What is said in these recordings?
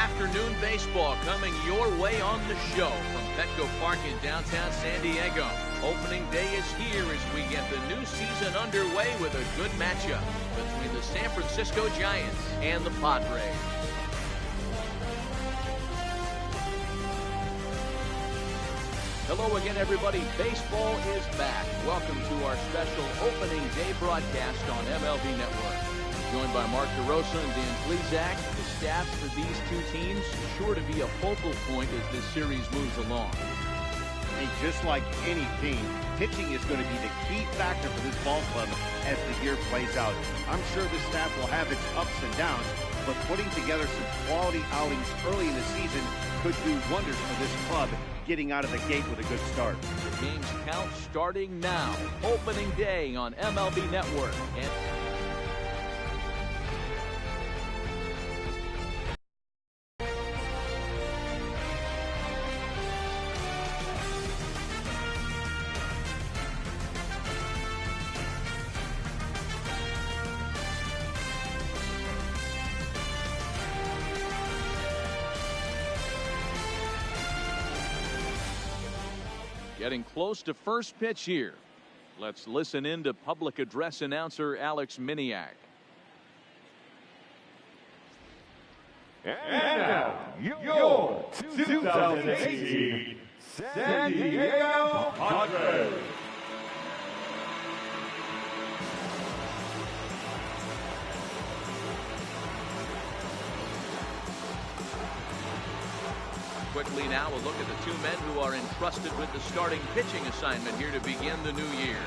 afternoon baseball coming your way on the show from Petco Park in downtown San Diego. Opening day is here as we get the new season underway with a good matchup between the San Francisco Giants and the Padres. Hello again, everybody. Baseball is back. Welcome to our special opening day broadcast on MLB Network. Joined by Mark DeRosa and Dan Plesac, the staffs for these two teams sure to be a focal point as this series moves along. And just like any team, pitching is going to be the key factor for this ball club as the year plays out. I'm sure the staff will have its ups and downs, but putting together some quality outings early in the season could do wonders for this club getting out of the gate with a good start. The game's count starting now. Opening day on MLB Network. And getting close to first pitch here. Let's listen in to public address announcer Alex Miniak. And now, your 2018 San Diego Padres. Quickly now, a look at the two men who are entrusted with the starting pitching assignment here to begin the new year.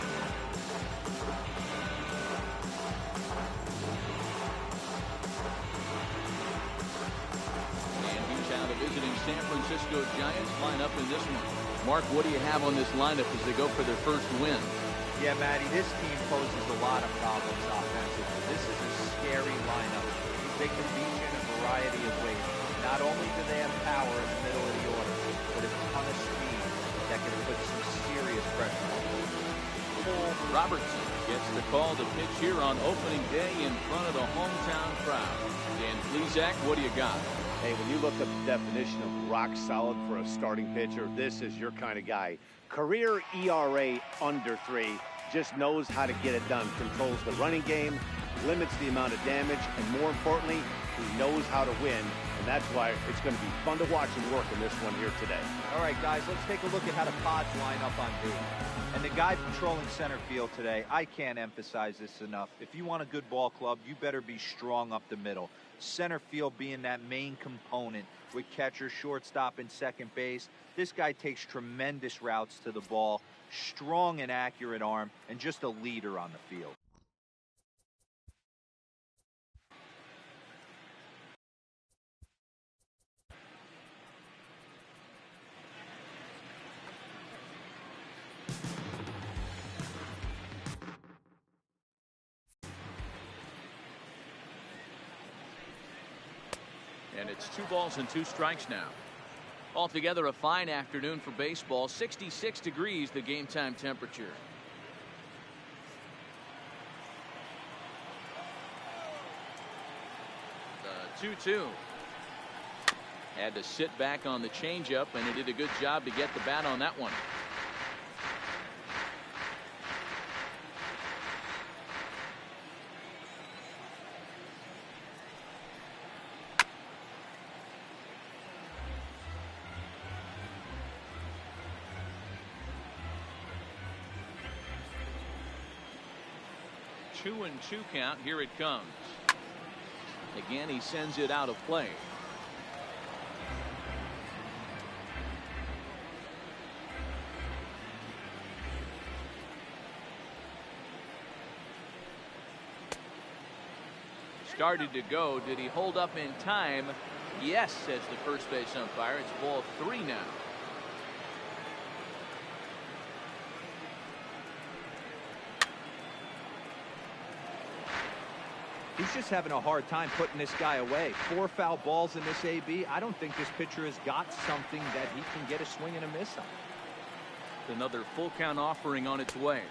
And here's how the visiting San Francisco Giants line up in this one. Mark, what do you have on this lineup as they go for their first win? Yeah, Matty, this team poses a lot of problems offensively. This is a scary lineup. They can beat you in a variety of ways. Not only do they have power in the middle of the order, but a ton of speed that can put some serious pressure on them. Cole Robertson gets the call to pitch here on opening day in front of the hometown crowd. Dan Plesac, what do you got? Hey, when you look up the definition of rock solid for a starting pitcher, this is your kind of guy. Career ERA under 3, just knows how to get it done. Controls the running game, limits the amount of damage, and more importantly, he knows how to win. And that's why it's going to be fun to watch him work in this one here today. All right, guys, let's take a look at how the Pods line up on D. And the guy patrolling center field today, I can't emphasize this enough. If you want a good ball club, you better be strong up the middle. Center field being that main component with catcher, shortstop, and second base. This guy takes tremendous routes to the ball, strong and accurate arm, and just a leader on the field. And it's 2 balls and 2 strikes now. Altogether a fine afternoon for baseball. 66 degrees the game time temperature. The 2-2. Had to sit back on the changeup, and he did a good job to get the bat on that one. Two and 2 count. Here it comes. Again, he sends it out of play. Started to go. Did he hold up in time? Yes, says the first base umpire. It's ball 3 now. He's just having a hard time putting this guy away. 4 foul balls in this AB. I don't think this pitcher has got something that he can get a swing and a miss on. Another full count offering on its way.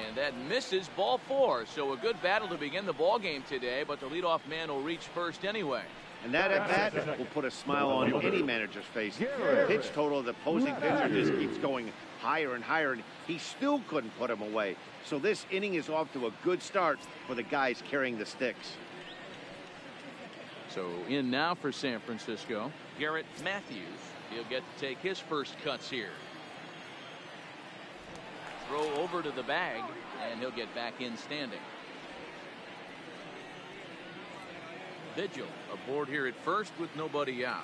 And that misses, ball 4. So a good battle to begin the ball game today, but the leadoff man will reach first anyway. And that at-bat will put a smile on any manager's face. The pitch total of the opposing pitcher just keeps going higher and higher, and he still couldn't put him away. So this inning is off to a good start for the guys carrying the sticks. So in now for San Francisco, Garrett Matthews. He'll get to take his first cuts here. Throw over to the bag, and he'll get back in standing. Vigil aboard here at first with nobody out.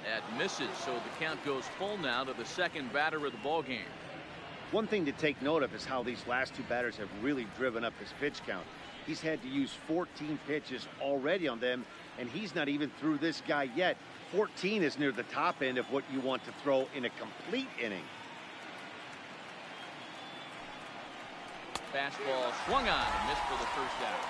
That misses, so the count goes full now to the second batter of the ball game. One thing to take note of is how these last two batters have really driven up his pitch count. He's had to use 14 pitches already on them, and he's not even through this guy yet. 14 is near the top end of what you want to throw in a complete inning. Fastball swung on and missed for the first out.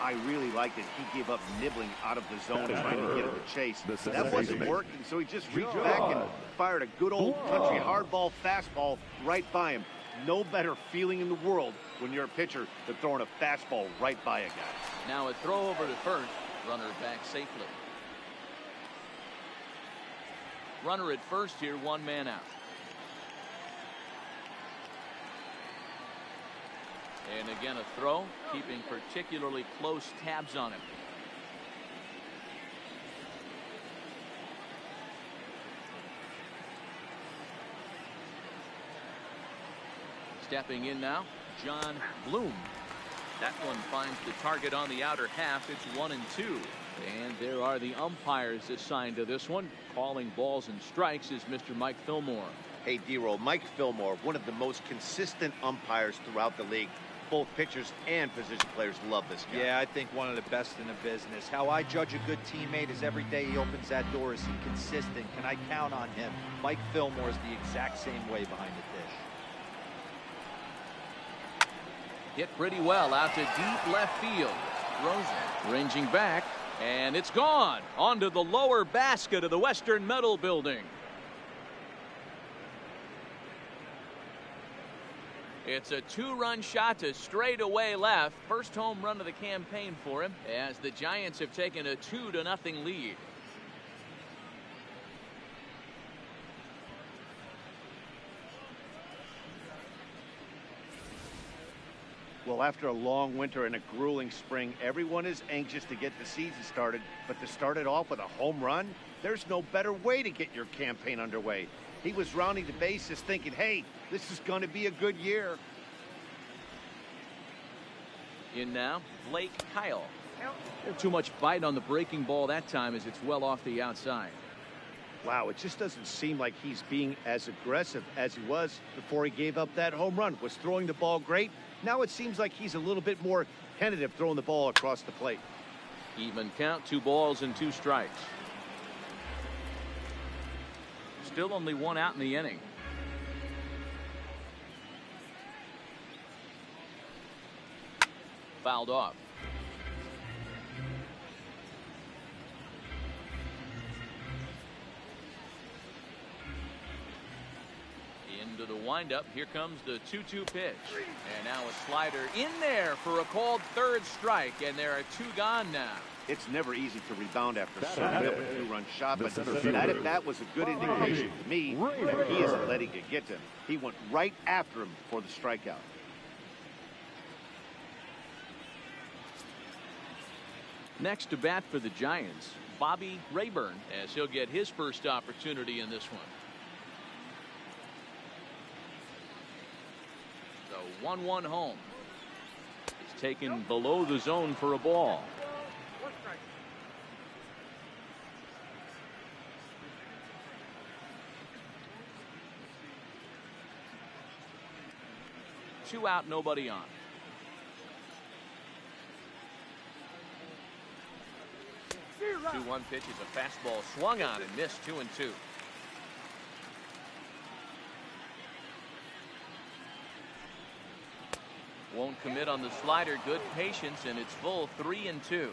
I really liked it. He gave up nibbling out of the zone trying to get him to chase. That wasn't working, so he just reached back and fired a good old country hardball fastball right by him. No better feeling in the world when you're a pitcher than throwing a fastball right by a guy. Now a throw over to first. Runner back safely. Runner at first here, one man out. And again a throw, keeping particularly close tabs on him. Stepping in now, John Bloom. That one finds the target on the outer half. It's 1-2. And there are the umpires assigned to this one. Calling balls and strikes is Mr. Mike Fillmore. Hey, D-Roll, Mike Fillmore, one of the most consistent umpires throughout the league. Both pitchers and position players love this guy. Yeah, I think one of the best in the business. How I judge a good teammate is every day he opens that door, is he consistent? Can I count on him? Mike Fillmore is the exact same way behind the dish. Hit pretty well out to deep left field. Rosen ranging back, and it's gone onto the lower basket of the Western Metal Building. It's a two-run shot to straightaway left. First home run of the campaign for him, as the Giants have taken a 2-0 lead. Well, after a long winter and a grueling spring, everyone is anxious to get the season started. But to start it off with a home run, there's no better way to get your campaign underway. He was rounding the bases thinking, hey, this is going to be a good year. In now, Blake Kyle. Too much bite on the breaking ball that time as it's well off the outside. Wow, it just doesn't seem like he's being as aggressive as he was before he gave up that home run. Was throwing the ball great. Now it seems like he's a little bit more tentative throwing the ball across the plate. Even count, 2 balls and 2 strikes. Still only 1 out in the inning. Fouled off. Into the windup. Here comes the 2-2 pitch. And now a slider in there for a called third strike. And there are 2 gone now. It's never easy to rebound after serving up a 2-run shot, but that was a good indication to me that he isn't letting it get to him. He went right after him for the strikeout. Next to bat for the Giants, Bobby Rayburn, as he'll get his first opportunity in this one. The 1-1 home. It's taken below the zone for a ball. Two out, nobody on. The 2-1 pitch is a fastball swung on and missed. 2-2. Won't commit on the slider. Good patience, and it's full. 3-2.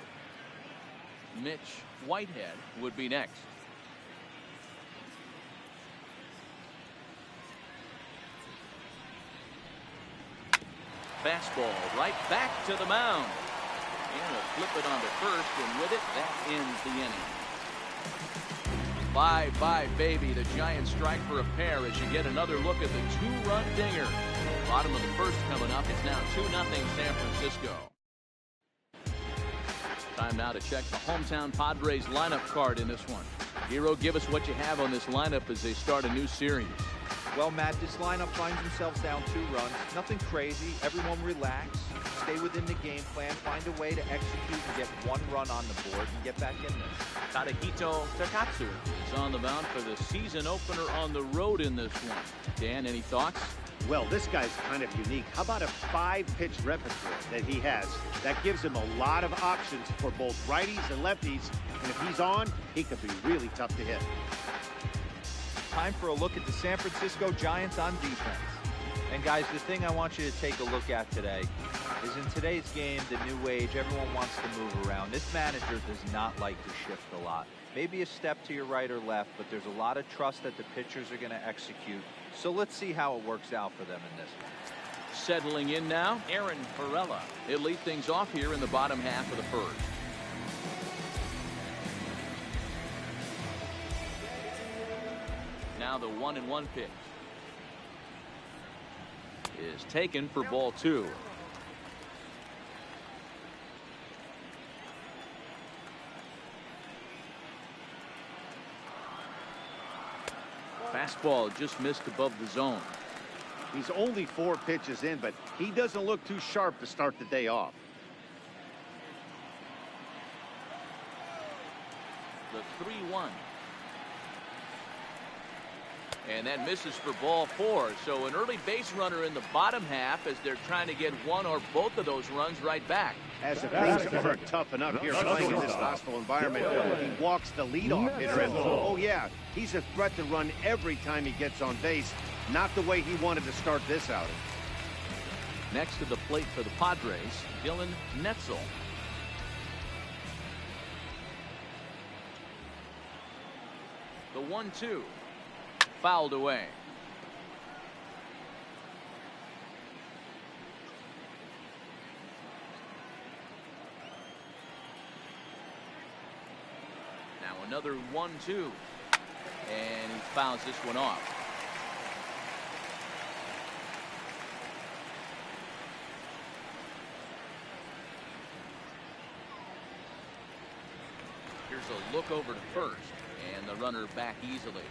Mitch Whitehead would be next. Fastball right back to the mound. And will flip it onto first, and with it, that ends the inning. Bye-bye, baby. The Giants strike for a pair as you get another look at the two-run dinger. Bottom of the first coming up. It's now 2-0 San Francisco. Time now to check the hometown Padres lineup card in this one. Hero, give us what you have on this lineup as they start a new series. Well, Matt, this lineup finds themselves down 2 runs. Nothing crazy. Everyone relax. Stay within the game plan. Find a way to execute and get 1 run on the board and get back in this. Tadahito Takatsu is on the mound for the season opener on the road in this one. Dan, any thoughts? Well, this guy's kind of unique. How about a 5-pitch repertoire that he has? That gives him a lot of options for both righties and lefties. And if he's on, he could be really tough to hit. Time for a look at the San Francisco Giants on defense. And guys, the thing I want you to take a look at today is in today's game, the new age, everyone wants to move around. This manager does not like to shift a lot. Maybe a step to your right or left, but there's a lot of trust that the pitchers are going to execute. So let's see how it works out for them in this one. Settling in now, Aaron Perella. He'll lead things off here in the bottom half of the first. Now the 1-1 pitch is taken for ball 2. Fastball just missed above the zone. He's only 4 pitches in, but he doesn't look too sharp to start the day off. The 3-1. And that misses for ball 4. So an early base runner in the bottom half as they're trying to get 1 or both of those runs right back. As if things aren't tough enough here playing in this hostile environment, he walks the leadoff hitter. And, oh, yeah, he's a threat to run every time he gets on base. Not the way he wanted to start this outing. Next to the plate for the Padres, Dylan Netzel. The 1-2. Fouled away. Now another 1-2. And he fouls this one off. Here's a look over to first, and the runner back easily.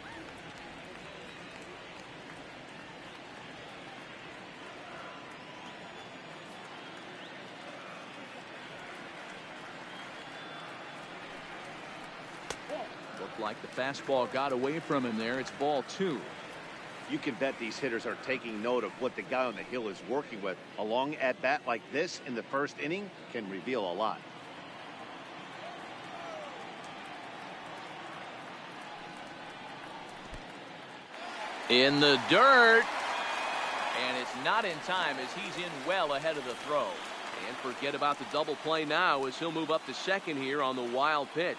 Looked like the fastball got away from him there. It's ball 2. You can bet these hitters are taking note of what the guy on the hill is working with. A long at-bat like this in the first inning can reveal a lot. In the dirt. And it's not in time as he's in well ahead of the throw. And forget about the double play now as he'll move up to second here on the wild pitch.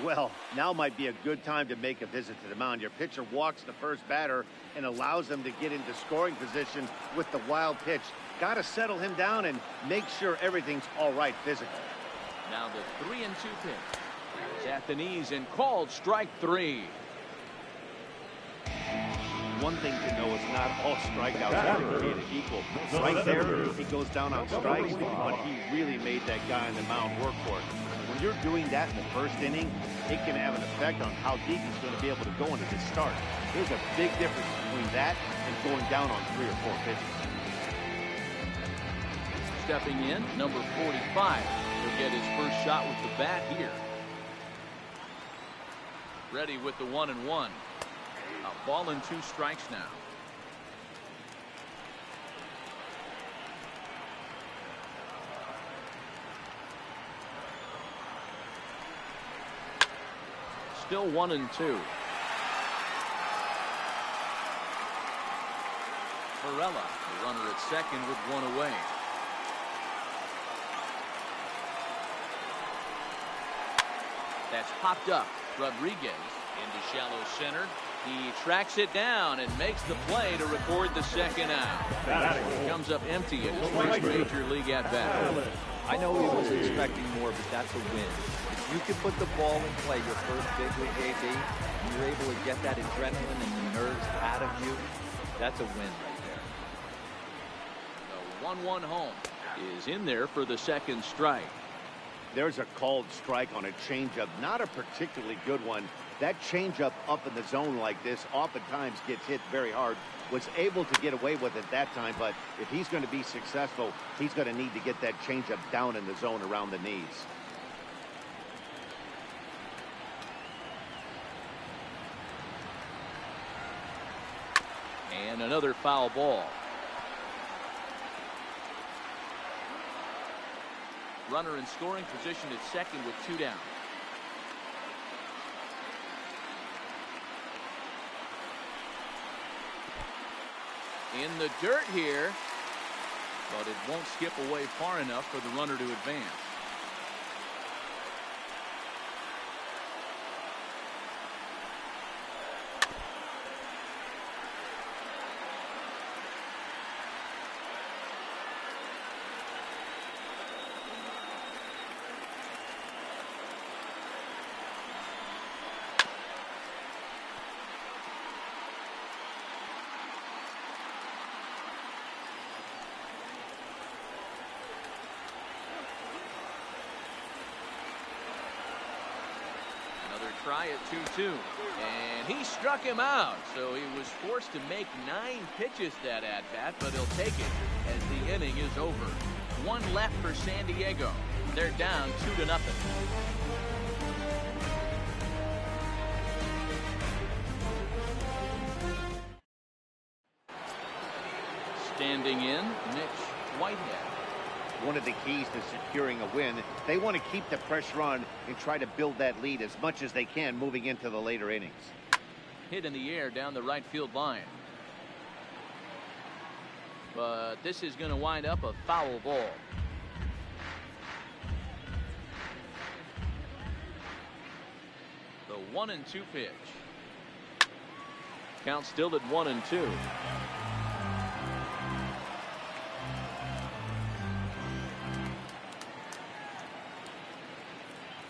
Well, now might be a good time to make a visit to the mound. Your pitcher walks the first batter and allows him to get into scoring position with the wild pitch. Got to settle him down and make sure everything's all right physically. Now the 3-2 pitch. It's at the knees and called strike 3. One thing to know is not all strikeouts are created equal. Right there, he goes down on strikes, but he really made that guy on the mound work for it. When you're doing that in the first inning, it can have an effect on how deep he's going to be able to go into this start. There's a big difference between that and going down on 3 or 4 pitches. Stepping in, number 45. He'll get his first shot with the bat here. Ready with the 1-1. A ball and 2 strikes now. Still 1-2. Perella, the runner at second with 1 away. That's popped up. Rodriguez Into shallow center. He tracks it down and makes the play to record the second out. He comes up empty in his first major league at bat. I know he was expecting more, but that's a win. If you can put the ball in play your first big league AB, and you're able to get that adrenaline and the nerves out of you, that's a win right there. The 1-1 home is in there for the second strike. There's a called strike on a changeup, not a particularly good one. That changeup up in the zone like this oftentimes gets hit very hard. Was able to get away with it that time, but if he's going to be successful, he's going to need to get that changeup down in the zone around the knees. And another foul ball. Runner in scoring position at second with 2 down. In the dirt here, but it won't skip away far enough for the runner to advance. Try at 2-2, and he struck him out, so he was forced to make 9 pitches that at bat, but he'll take it as the inning is over. 1 left for San Diego. They're down 2-0. Standing in, Mitch Whitehead. One of the keys to securing a win, they want to keep the pressure on and try to build that lead as much as they can moving into the later innings. Hit in the air down the right field line. But this is going to wind up a foul ball. The 1-2 pitch. Count still at 1-2.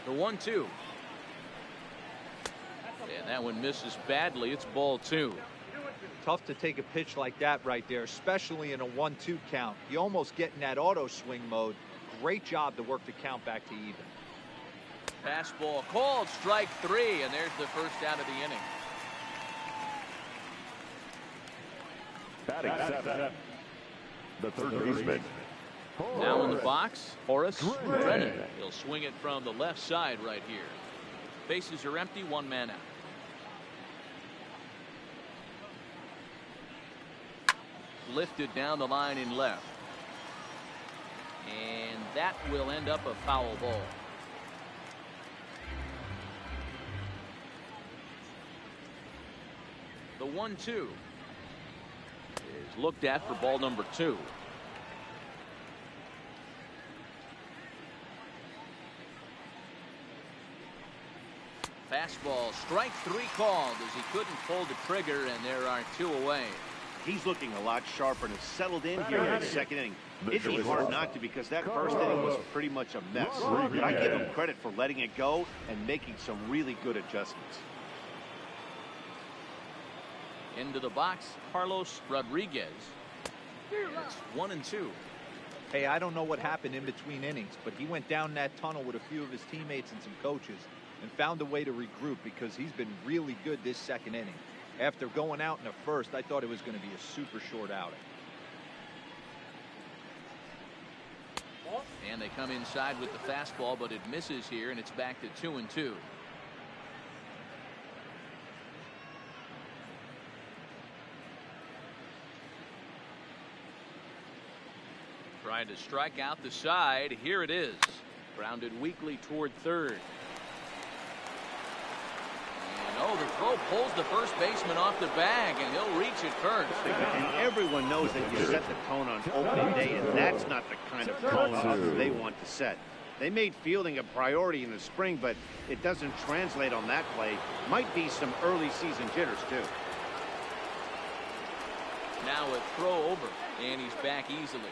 The 1-2. And that one misses badly. It's ball 2. Tough to take a pitch like that right there, especially in a 1-2 count. You almost get in that auto swing mode. Great job to work the count back to even. Fastball called, strike 3, and there's the first out of the inning. Batting seventh, the third baseman. Now in the box, Horace Brennan. He'll swing it from the left side right here. Bases are empty, 1 man out. Lifted down the line in left. And that will end up a foul ball. The 1-2 is looked at for ball number 2. Fastball, strike 3 called as he couldn't pull the trigger, and there are 2 away. He's looking a lot sharper and has settled in here in the second inning. It'd be hard not to, because that first inning was pretty much a mess. But I give him credit for letting it go and making some really good adjustments. Into the box, Carlos Rodriguez. It's 1-2. Hey, I don't know what happened in between innings, but he went down that tunnel with a few of his teammates and some coaches and found a way to regroup, because he's been really good this second inning. After going out in the first, I thought it was going to be a super short outing. And they come inside with the fastball, but it misses here, and it's back to 2-2. Trying to strike out the side. Here it is. Grounded weakly toward third. Oh, the throw pulls the first baseman off the bag, and he'll reach it first. And everyone knows that you set the tone on opening day, and that's not the kind of tone they want to set. They made fielding a priority in the spring, but it doesn't translate on that play. Might be some early season jitters, too. Now a throw over, and he's back easily.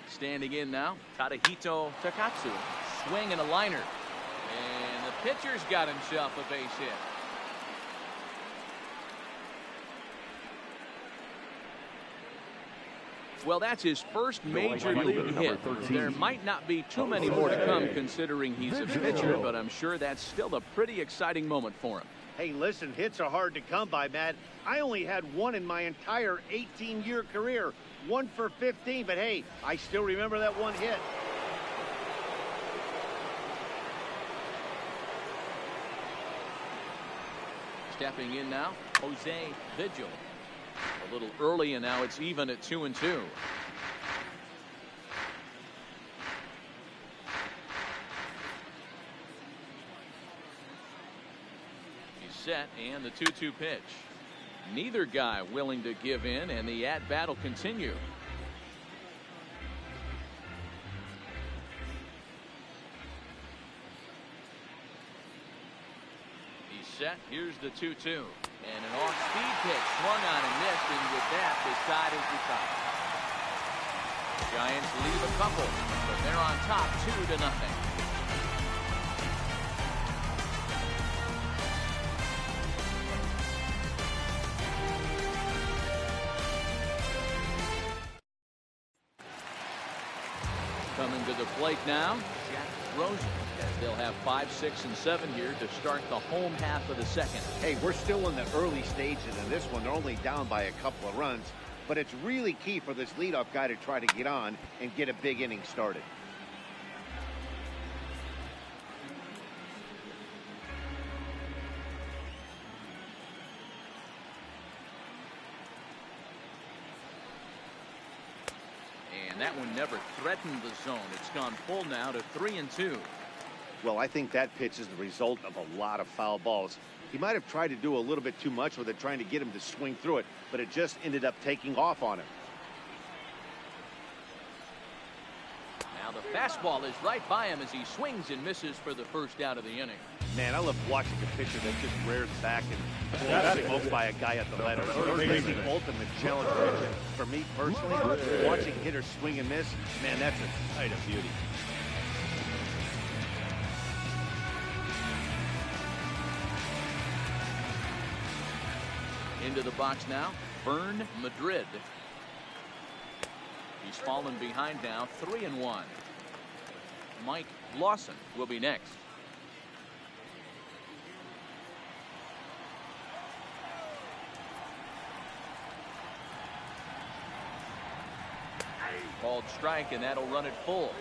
Standing in now, Tadahito Takatsu. Swing and a liner. And the pitcher's got himself a base hit. Well, that's his first major league hit. There might not be too many more to come considering he's a pitcher, but I'm sure that's still a pretty exciting moment for him. Hey, listen, hits are hard to come by, Matt. I only had one in my entire 18-year career. 1 for 15, but hey, I still remember that one hit. Stepping in now, Jose Vigil. A little early, and now it's even at 2-2. He's set, and the 2-2 pitch. Neither guy willing to give in, and the at-bat will continue. He's set. Here's the 2-2. And an off-speed pitch swung on and missed, and with that, the side is retired. Giants leave a couple, but they're on top 2-0. Coming to the plate now, Jack Rosen, as they'll have 5, 6, and 7 here to start the home half of the second. Hey, we're still in the early stages in this one. They're only down by a couple of runs, but it's really key for this leadoff guy to try to get on and get a big inning started. And that one never threatened the zone. It's gone full now to 3-2. Well, I think that pitch is the result of a lot of foul balls. He might have tried to do a little bit too much with it, trying to get him to swing through it, but it just ended up taking off on him. Now the fastball is right by him as he swings and misses for the first out of the inning. Man, I love watching a pitcher that just rears back and gets smoked by a guy at the letter. It's the ultimate challenge pitcher. For me personally, watching hitters swing and miss, man, that's a sight of beauty. Into the box now, Vern Madrid. He's fallen behind now, 3-1. Mike Lawson will be next. Called strike, and that'll run it full.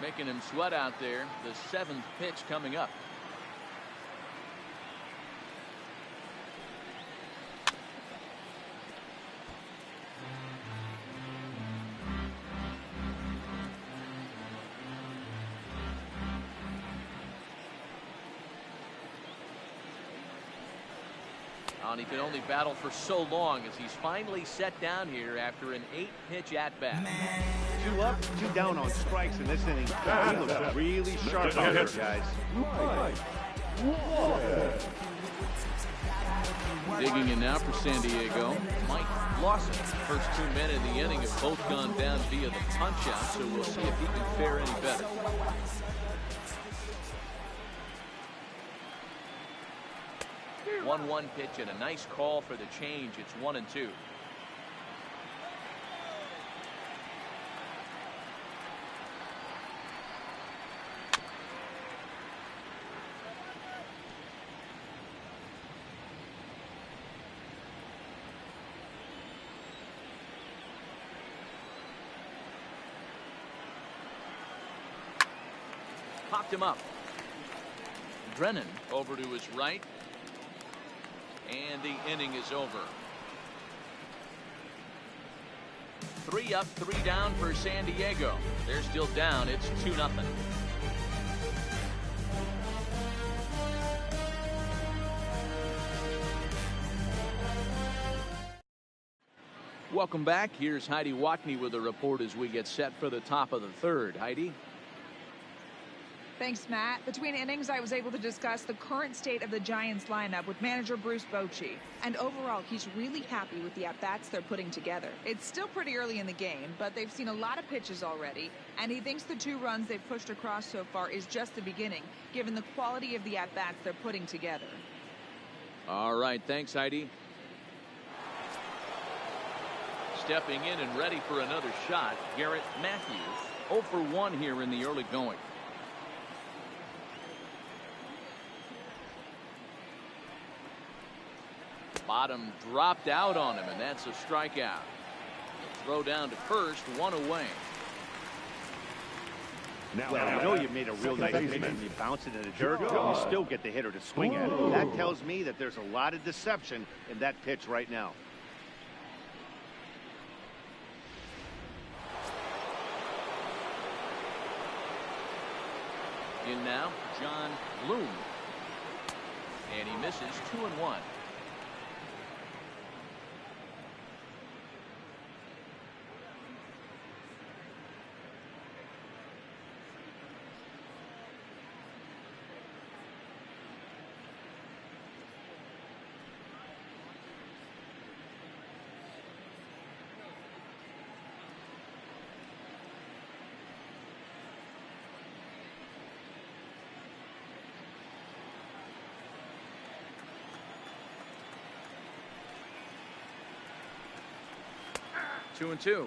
Making him sweat out there. The 7th pitch coming up. And he could only battle for so long as he's finally set down here after an 8-pitch at-bat. 2 up, 2 down on strikes in this inning. He looks really sharp out there, guys. Digging in now for San Diego, Mike Lawson. First 2 men in the inning have both gone down via the punch-out, so we'll see if he can fare any better. One pitch and a nice call for the change. It's 1-2. Popped him up. Drennan over to his right. And the inning is over. 3 up, 3 down for San Diego. They're still down. It's 2-0. Welcome back. Here's Heidi Watney with a report as we get set for the top of the third. Heidi? Thanks, Matt. Between innings, I was able to discuss the current state of the Giants lineup with manager Bruce Bochy. And overall, he's really happy with the at-bats they're putting together. It's still pretty early in the game, but they've seen a lot of pitches already. And he thinks the 2 runs they've pushed across so far is just the beginning, given the quality of the at-bats they're putting together. All right. Thanks, Heidi. Stepping in and ready for another shot, Garrett Matthews. 0 for 1 here in the early going. Bottom dropped out on him, and that's a strikeout. Throw down to first, 1 away. Well, I know you made a real nice pitch and you bounce it in the dirt, but you still get the hitter to swing at it. That tells me that there's a lot of deception in that pitch right now. In now, John Bloom. And he misses 2-1. Two and two.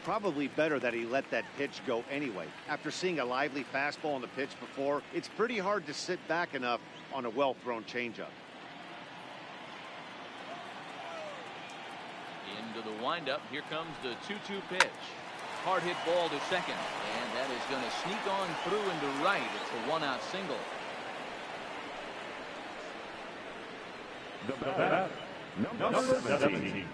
Probably better that he let that pitch go anyway. After seeing a lively fastball on the pitch before, it's pretty hard to sit back enough on a well-thrown changeup. Into the windup. Here comes the 2-2 pitch. Hard hit ball to second. And that is going to sneak on through into right. It's a 1-out single. The batter, number 17.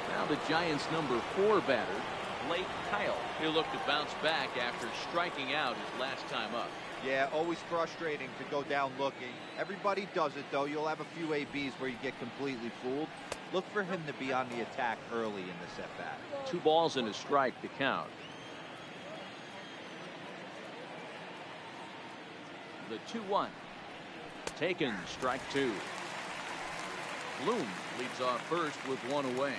Now the Giants' number 4 batter, Blake Kyle. He'll look to bounce back after striking out his last time up. Yeah, always frustrating to go down looking. Everybody does it, though. You'll have a few ABs where you get completely fooled. Look for him to be on the attack early in this at-bat. 2 balls and a strike to count. The 2-1. Taken, strike 2. Bloom leads off first with 1 away.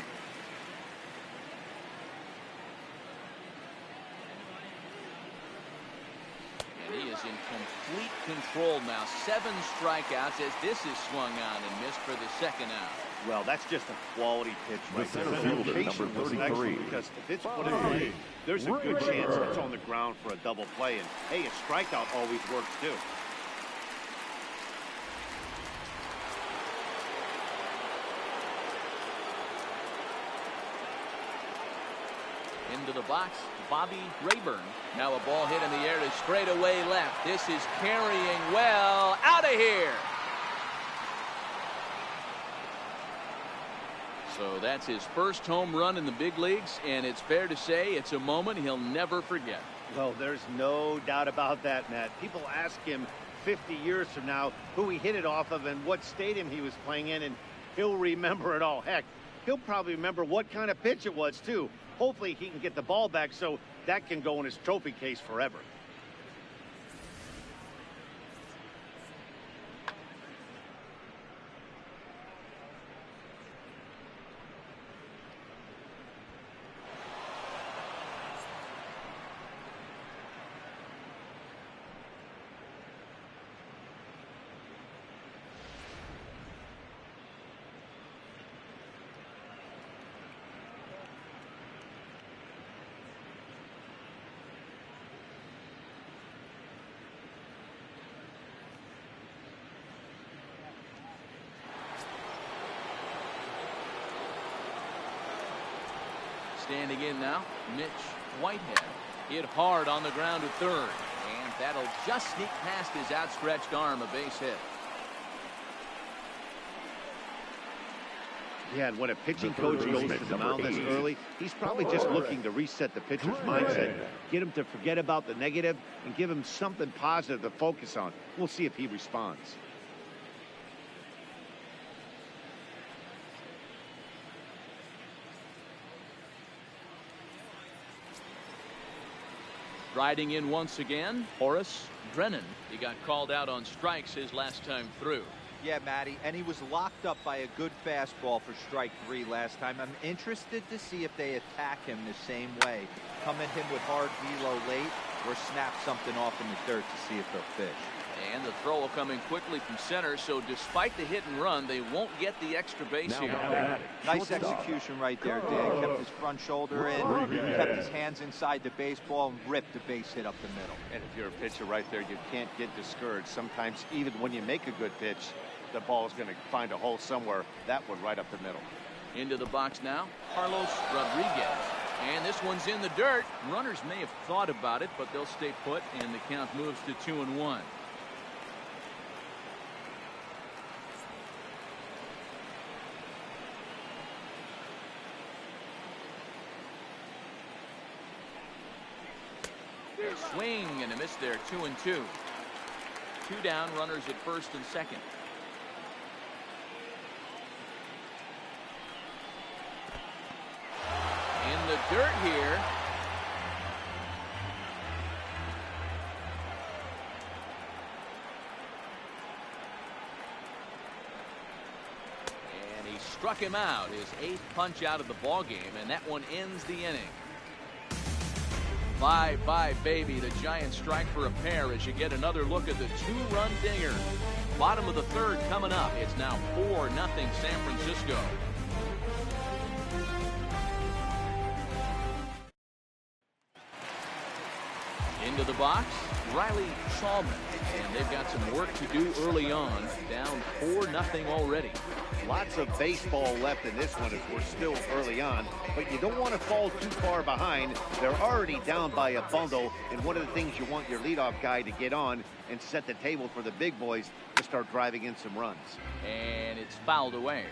And he is in complete control now. 7 strikeouts as this is swung on and missed for the second out. Well, that's just a quality pitch right center there. fielder, Location number was 33. excellent because if it's put in play, there's a good chance it's on the ground for a double play. And hey, a strikeout always works too. Into the box, Bobby Rayburn. Now a ball hit in the air to straightaway left. This is carrying well. Out of here. So that's his first home run in the big leagues, and it's fair to say it's a moment he'll never forget. Well, there's no doubt about that, Matt. People ask him 50 years from now who he hit it off of and what stadium he was playing in, and he'll remember it all. Heck, he'll probably remember what kind of pitch it was, too. Hopefully he can get the ball back so that can go in his trophy case forever. Standing in now, Mitch Whitehead. Hit hard on the ground to third. And that'll just sneak past his outstretched arm, a base hit. Yeah, and when a pitching coach goes to the mound this early, he's probably just looking to reset the pitcher's mindset, get him to forget about the negative, and give him something positive to focus on. We'll see if he responds. Riding in once again, Horace Brennan. He got called out on strikes his last time through. Yeah, Matty, and he was locked up by a good fastball for strike 3 last time. I'm interested to see if they attack him the same way. Come at him with hard velo late or snap something off in the dirt to see if they'll fish. And the throw will come in quickly from center, so despite the hit and run, they won't get the extra base here. Nice execution right there, Dan. Kept his front shoulder in, kept his hands inside the baseball, and ripped the base hit up the middle. And if you're a pitcher right there, you can't get discouraged. Sometimes even when you make a good pitch, the ball is going to find a hole somewhere. That one right up the middle. Into the box now, Carlos Rodriguez. And this one's in the dirt. Runners may have thought about it, but they'll stay put, and the count moves to 2-1. Swing and a miss there, 2-2. 2 down, runners at first and second. In the dirt here. And he struck him out, his 8th punch out of the ball game, and that one ends the inning. Bye-bye, baby. The Giants strike for a pair as you get another look at the 2-run dinger. Bottom of the 3rd coming up. It's now 4-0 San Francisco. Into the box, Riley Shawman. And they've got some work to do early on. Down 4-0 already. Lots of baseball left in this one as we're still early on, but you don't want to fall too far behind. They're already down by a bundle, and one of the things you want your leadoff guy to get on and set the table for the big boys to start driving in some runs. And it's fouled away.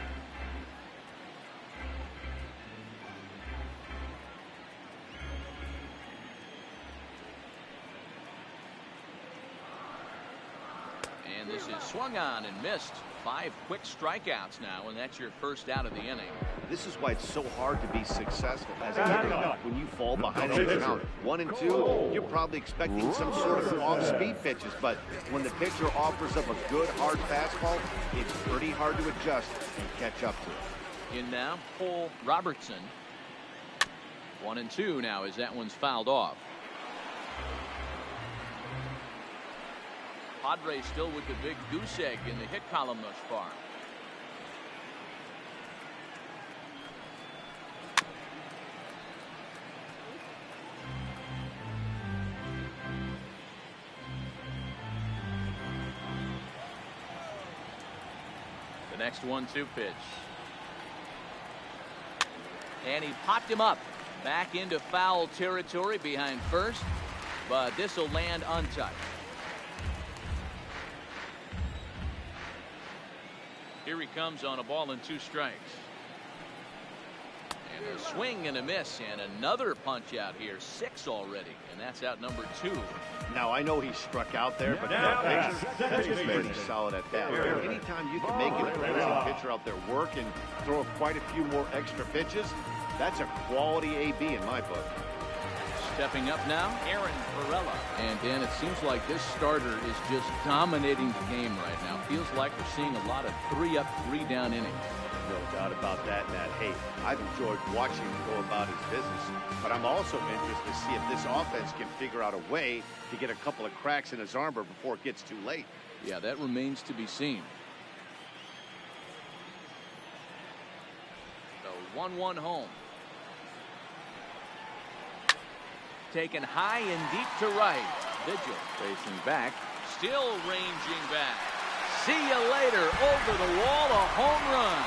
And this is swung on and missed. 5 quick strikeouts now, and that's your first out of the inning. This is why it's so hard to be successful as a hitter when you fall behind on the count. 1 and 2, you're probably expecting some sort of off-speed pitches, but when the pitcher offers up a good hard fastball, it's pretty hard to adjust and catch up to it. In now, Cole Robertson. 1 and 2 now as that one's fouled off. Padres still with the big goose egg in the hit column thus far. The next 1-2 pitch. And he popped him up back into foul territory behind first, but this will land untouched. Here he comes on a ball and 2 strikes. And a swing and a miss, and another punch out here. 6 already, and that's out number 2. Now, I know he struck out there, but that's pretty solid at bat. Anytime you can make an opposing pitcher out there work and throw quite a few more extra pitches, that's a quality AB in my book. Stepping up now, Aaron Varela. And Dan, it seems like this starter is just dominating the game right now. Feels like we're seeing a lot of 3-up, 3-down innings. No doubt about that, Matt. Hey, I've enjoyed watching him go about his business, but I'm also interested to see if this offense can figure out a way to get a couple of cracks in his armor before it gets too late. Yeah, that remains to be seen. The 1-1 home. Taken high and deep to right. Vigil facing back. Still ranging back. See you later. Over the wall, a home run.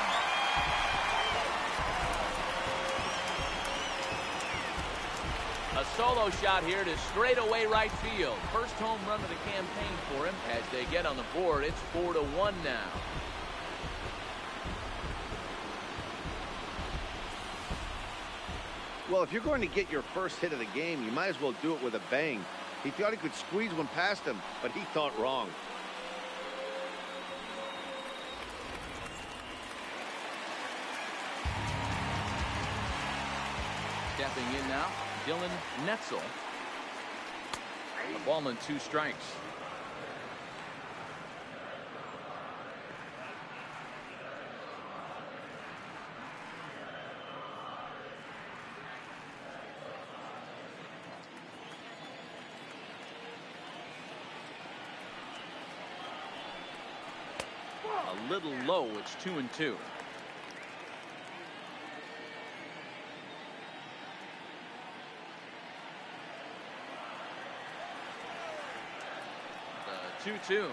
A solo shot here to straightaway right field. First home run of the campaign for him. As they get on the board, it's 4-1 now. Well, if you're going to get your first hit of the game, you might as well do it with a bang. He thought he could squeeze one past him, but he thought wrong. Stepping in now, Dylan Netzel. The ball and 2 strikes. A little low. It's 2-2. The 2-2.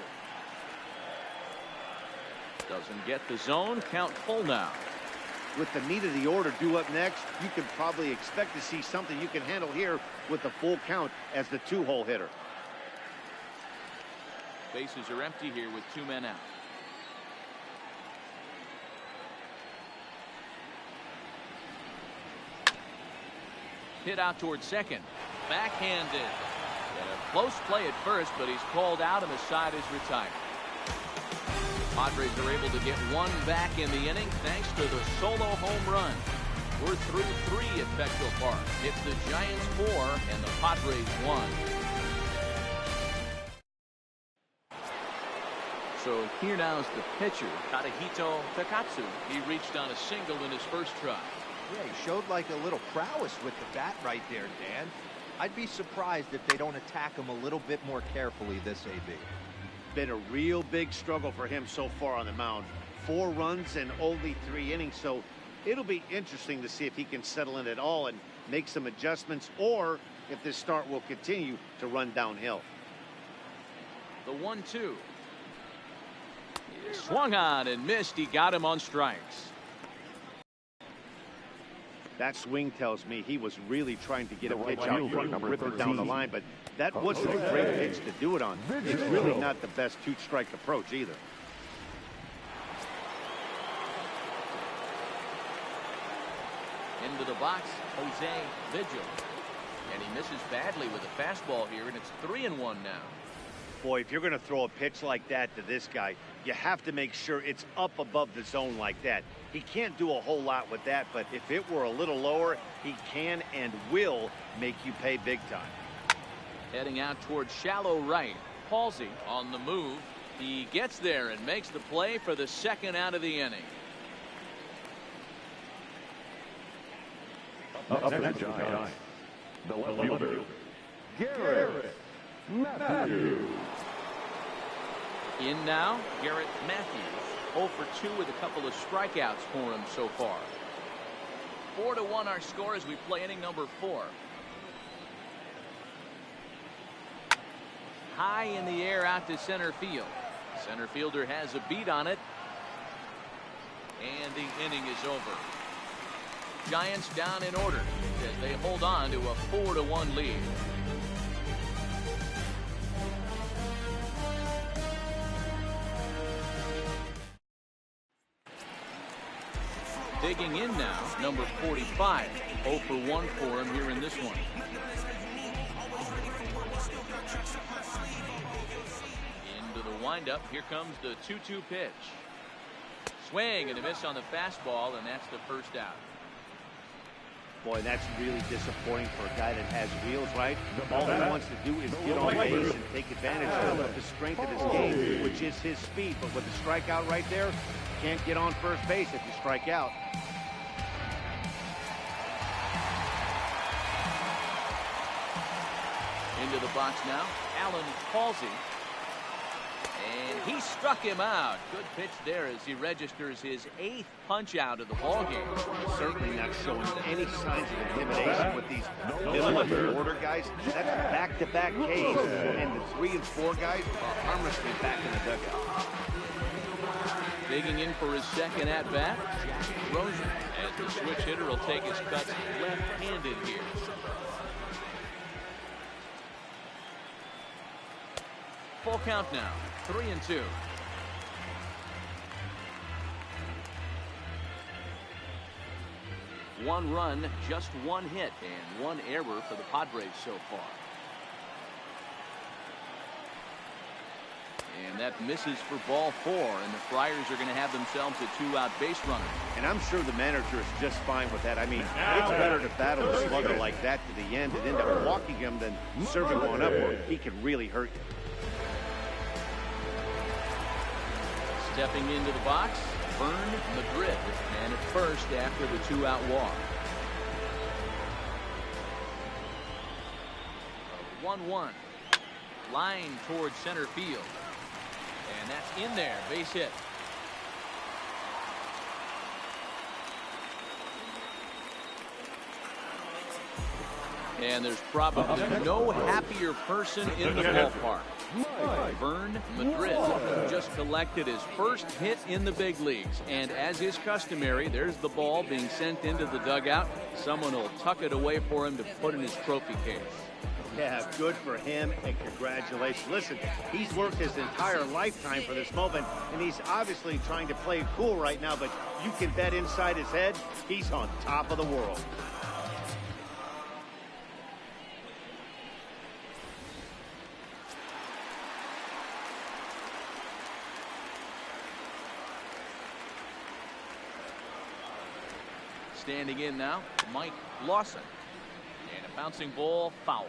Doesn't get the zone. Count full now. With the meat of the order due up next, you can probably expect to see something you can handle here with the full count as the 2-hole hitter. Bases are empty here with 2 men out. Hit out towards second. Backhanded. A close play at first, but he's called out and the side is retired. Padres are able to get 1 back in the inning thanks to the solo home run. We're through 3 at Petco Park. It's the Giants 4 and the Padres 1. So here now is the pitcher, Tadahito Takatsu. He reached on a single in his first try. Yeah, he showed like a little prowess with the bat right there, Dan. I'd be surprised if they don't attack him a little bit more carefully this AB. Been a real big struggle for him so far on the mound. 4 runs and only 3 innings, so it'll be interesting to see if he can settle in at all and make some adjustments, or if this start will continue to run downhill. The 1-2. He swung on and missed. He got him on strikes. That swing tells me he was really trying to get a pitch out fielder, front, number rip it down the 13. line, but that wasn't a great pitch to do it on. It's really not the best 2-strike approach either. Into the box, Jose Vigil. And he misses badly with a fastball here, and it's 3-1 now. Boy, if you're going to throw a pitch like that to this guy, you have to make sure it's up above the zone like that. He can't do a whole lot with that, but if it were a little lower, he can and will make you pay big time. Heading out towards shallow right. Halsey on the move. He gets there and makes the play for the 2nd out of the inning. Up next, Giants, the left fielder, Garrett Matthews. In now, Garrett Matthews. 0 for 2 with a couple of strikeouts for him so far. 4-1 our score as we play inning number 4. High in the air out to center field. Center fielder has a beat on it. And the inning is over. Giants down in order as they hold on to a 4-1 lead. Digging in now, number 45. 0 for 1 for him here in this one. Into the windup. Here comes the 2-2 pitch. Swing and a miss on the fastball, and that's the first out. Boy, that's really disappointing for a guy that has wheels, right? All he wants to do is get on base and take advantage of the strength of his game, which is his speed. But with the strikeout right there, can't get on first base if you strike out. Into the box now, Alan Halsey. And he struck him out. Good pitch there as he registers his 8th punch out of the ballgame. Certainly not showing any signs of intimidation with these middle of the order guys. That's back-to-back Ks, and the 3 and 4 guys are harmlessly back in the dugout. Digging in for his 2nd at-bat, Jack Rosen. As the switch hitter will take his cuts left-handed here. Full count now, 3-2. 1 run, just 1 hit, and 1 error for the Padres so far. And that misses for ball 4, and the Friars are going to have themselves a 2-out base runner. And I'm sure the manager is just fine with that. I mean, it's better to battle a slugger like that to the end and end up walking him than serving one up where he can really hurt you. Stepping into the box, Vern Madrid, and at first after the 2-out walk. 1-1. Line towards center field. And that's in there. Base hit. And there's probably no happier person in the ballpark. Vern Madrid just collected his first hit in the big leagues. And as is customary, there's the ball being sent into the dugout. Someone will tuck it away for him to put in his trophy case. Yeah, good for him, and congratulations. Listen, he's worked his entire lifetime for this moment, and he's obviously trying to play it cool right now, but you can bet inside his head, he's on top of the world. Standing in now, Mike Lawson. And a bouncing ball, foul.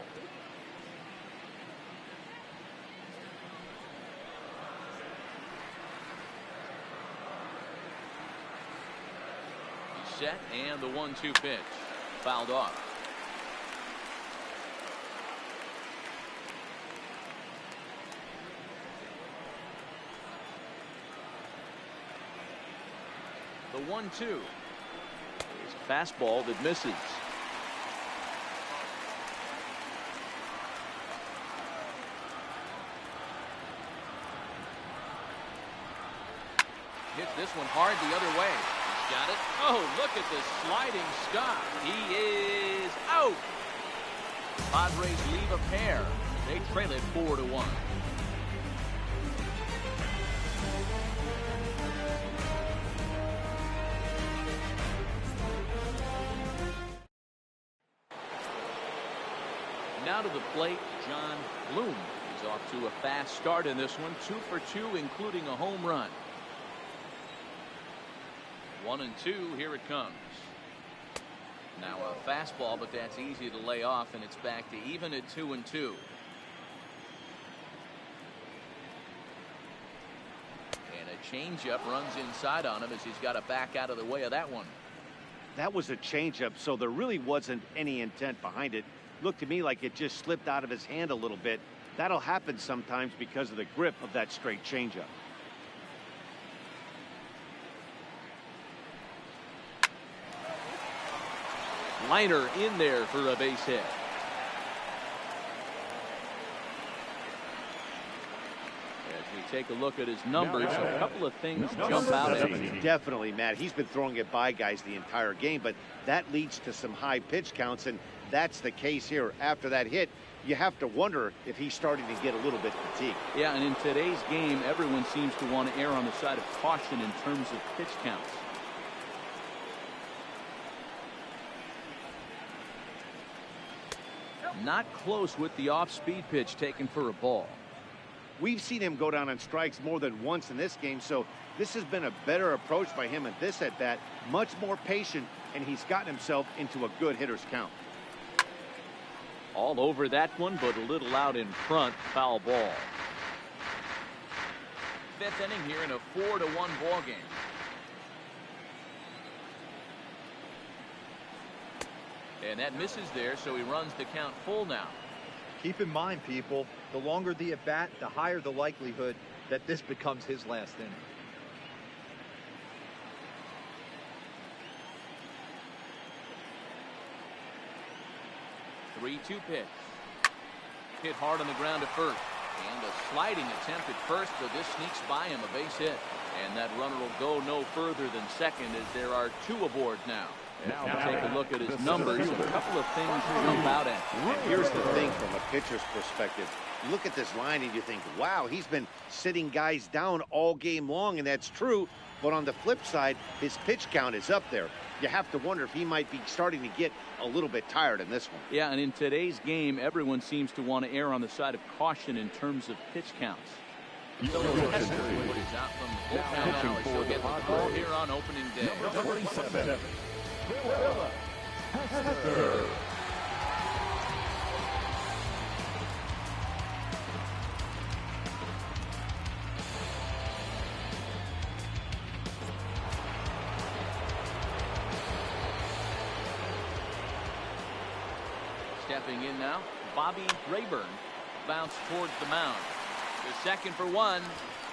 He's set, and the 1-2 pitch. Fouled off. The 1-2. Fastball that misses. Hit this one hard the other way. He's got it. Oh, look at this sliding stop. He is out. Padres leave a pair. They trail it 4-1. Now to the plate, John Bloom. He's off to a fast start in this one. 2 for 2, including a home run. 1-2. Here it comes. Now a fastball, but that's easy to lay off, and it's back to even at 2-2. And a changeup runs inside on him as he's got to back out of the way of that one. That was a changeup, so there really wasn't any intent behind it. Looked to me like it just slipped out of his hand a little bit. That'll happen sometimes because of the grip of that straight changeup. Liner in there for a base hit. As we take a look at his numbers, a couple of things jump out at him. Definitely, Matt. He's been throwing it by guys the entire game, but that leads to some high pitch counts, and that's the case here. After that hit, you have to wonder if he's starting to get a little bit fatigued. Yeah, and in today's game, everyone seems to want to err on the side of caution in terms of pitch counts. Not close with the off-speed pitch taken for a ball. We've seen him go down on strikes more than once in this game, so this has been a better approach by him at this at-bat. Much more patient, and he's gotten himself into a good hitter's count. All over that one, but a little out in front. Foul ball. 5th inning here in a 4-1 ball game. And that misses there, so he runs the count full now. Keep in mind, people, the longer the at-bat, the higher the likelihood that this becomes his last inning. 3-2 pitch. Hit hard on the ground to first. And a sliding attempt at first, but this sneaks by him, a base hit. And that runner will go no further than second as there are 2 aboard now. Now take a look at his numbers. A couple of things jump out at you. And here's the thing from a pitcher's perspective. You look at this line and you think, wow, he's been sitting guys down all game long, and that's true. But on the flip side, his pitch count is up there. You have to wonder if he might be starting to get a little bit tired in this one. Yeah, and in today's game, everyone seems to want to err on the side of caution in terms of pitch counts. So Hester is out from the bullpen now as he'll get the call here on opening day. Number 47. Hester. Stepping in now, Bobby Rayburn. Bounce towards the mound. The second for one.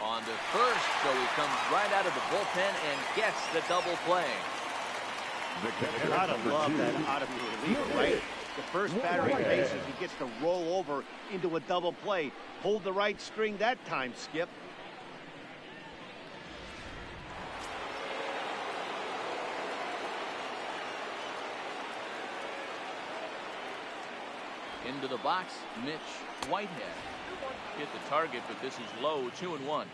On to first, so he comes right out of the bullpen and gets the double play. Gotta love that out of the reliever, right? The first batter he faces, he gets to roll over into a double play. Hold the right string that time, Skip. Into the box, Mitch Whitehead. Hit the target, but this is low, 2-1.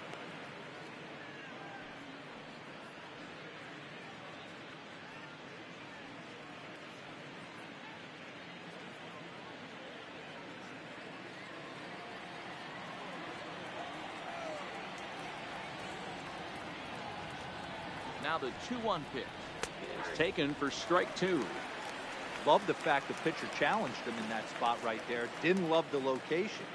Now the 2-1 pitch is taken for strike two. Love the fact the pitcher challenged him in that spot right there. Didn't love the location.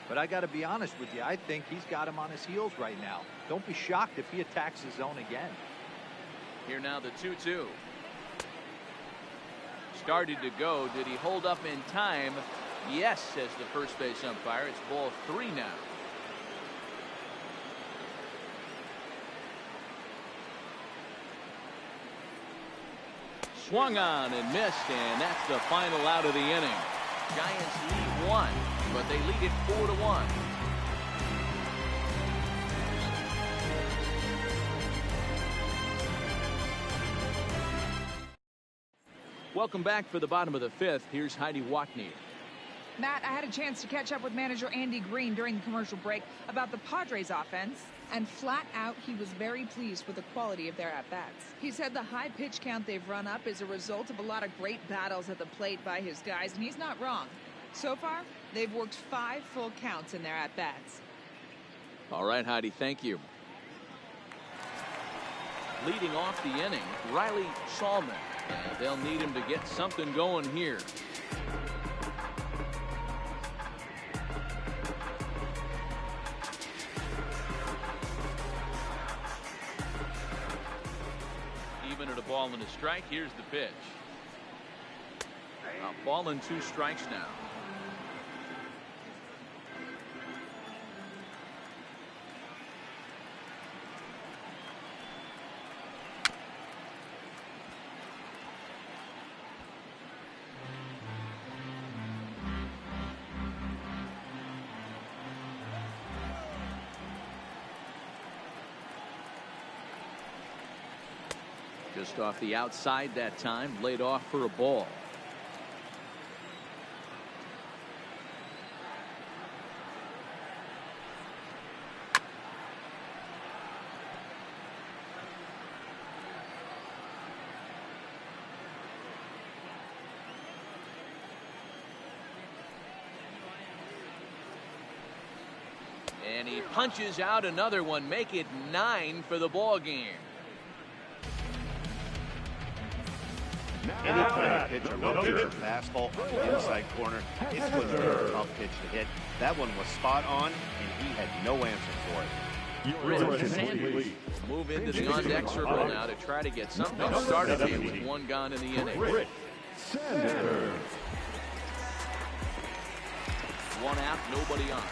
But I got to be honest with you, I think he's got him on his heels right now. Don't be shocked if he attacks his zone again. Here now the 2-2. Started to go. Did he hold up in time? Yes, says the first base umpire. It's ball 3 now. Swung on and missed, and that's the final out of the inning. Giants lead 1, but they lead it 4-1. Welcome back for the bottom of the 5th. Here's Heidi Watney. Matt, I had a chance to catch up with manager Andy Green during the commercial break about the Padres offense, and flat out he was very pleased with the quality of their at-bats. He said the high pitch count they've run up is a result of a lot of great battles at the plate by his guys, and he's not wrong. So far, they've worked 5 full counts in their at-bats. All right, Heidi, thank you. Leading off the inning, Riley Salmon. And they'll need him to get something going here. Even at a ball and a strike, here's the pitch. A ball and 2 strikes now. Just off the outside that time, laid off for a ball. And he punches out another one, make it 9 for the ball game. Anytime a pitcher looks at a fastball on the inside corner, it's going to be a tough pitch to hit. That one was spot on, and he had no answer for it. Rich Sanders move into the on-deck circle now to try to get something started here with 1 gone in the inning. Rich Sanders. 1 out, nobody on.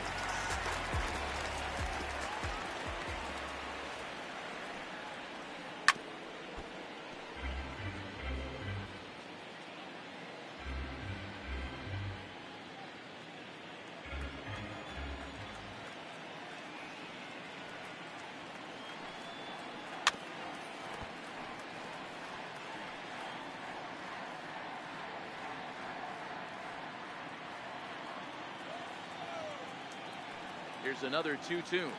Here's another 2-2.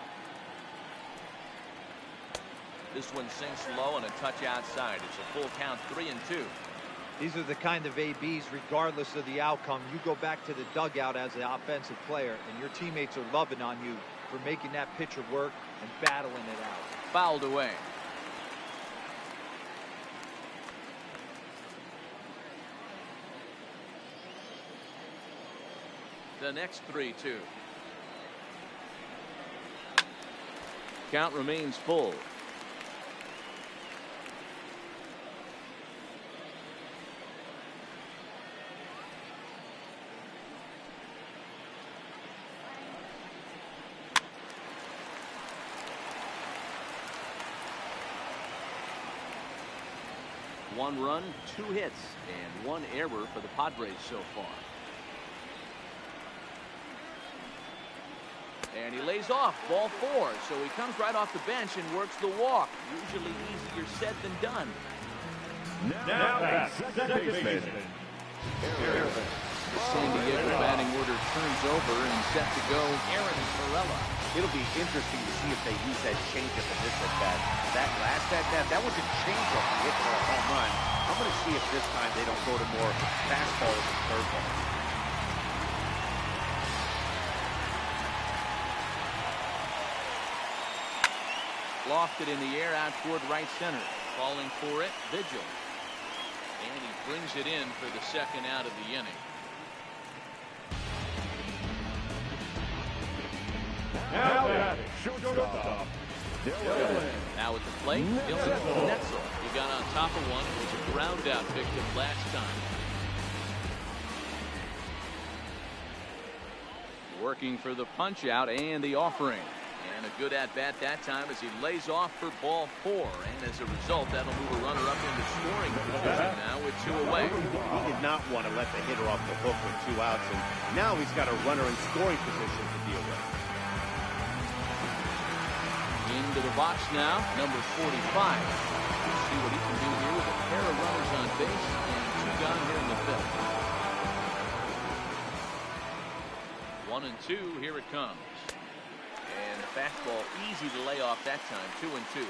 This one sinks low and a touch outside. It's a full count, 3-2. These are the kind of ABs, regardless of the outcome. You go back to the dugout as an offensive player, and your teammates are loving on you for making that pitcher work and battling it out. Fouled away. The next 3-2. Count remains full. One run, 2 hits, and 1 error for the Padres so far. And he lays off, ball 4, so he comes right off the bench and works the walk. Usually easier said than done. Now at second baseman, The San Diego batting order turns over and set to go Aaron Varela. It'll be interesting to see if they use that changeup in this at-bat. That last at-bat, that was a changeup hit for a home run. I'm going to see if this time they don't go to more fastballs and curveballs. Lofted in the air out toward right center. Falling for it, Vigil. And he brings it in for the second out of the inning. now at shortstop, Dylan. Now at the plate, Dylan Netzel. He got on top of one. It was a ground out victim last time. Working for the punch out and the offering. And a good at-bat that time as he lays off for ball 4. And as a result, that'll move a runner up into scoring position now with 2 away. He did not want to let the hitter off the hook with 2 outs, and now he's got a runner in scoring position to deal with. Into the box now, number 45. We'll see what he can do here with a pair of runners on base and 2 gone here in the 5th. 1 and 2, here it comes. And the fastball easy to lay off that time, 2-2.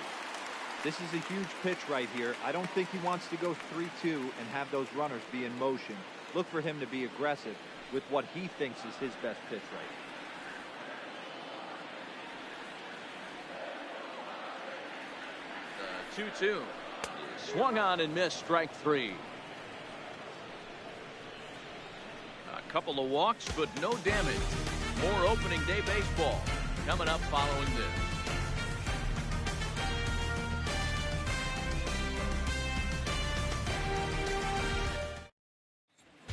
This is a huge pitch right here. I don't think he wants to go 3-2 and have those runners be in motion. Look for him to be aggressive with what he thinks is his best pitch right. 2-2. Swung on and missed, strike 3. A couple of walks, but no damage. More opening day baseball coming up following this.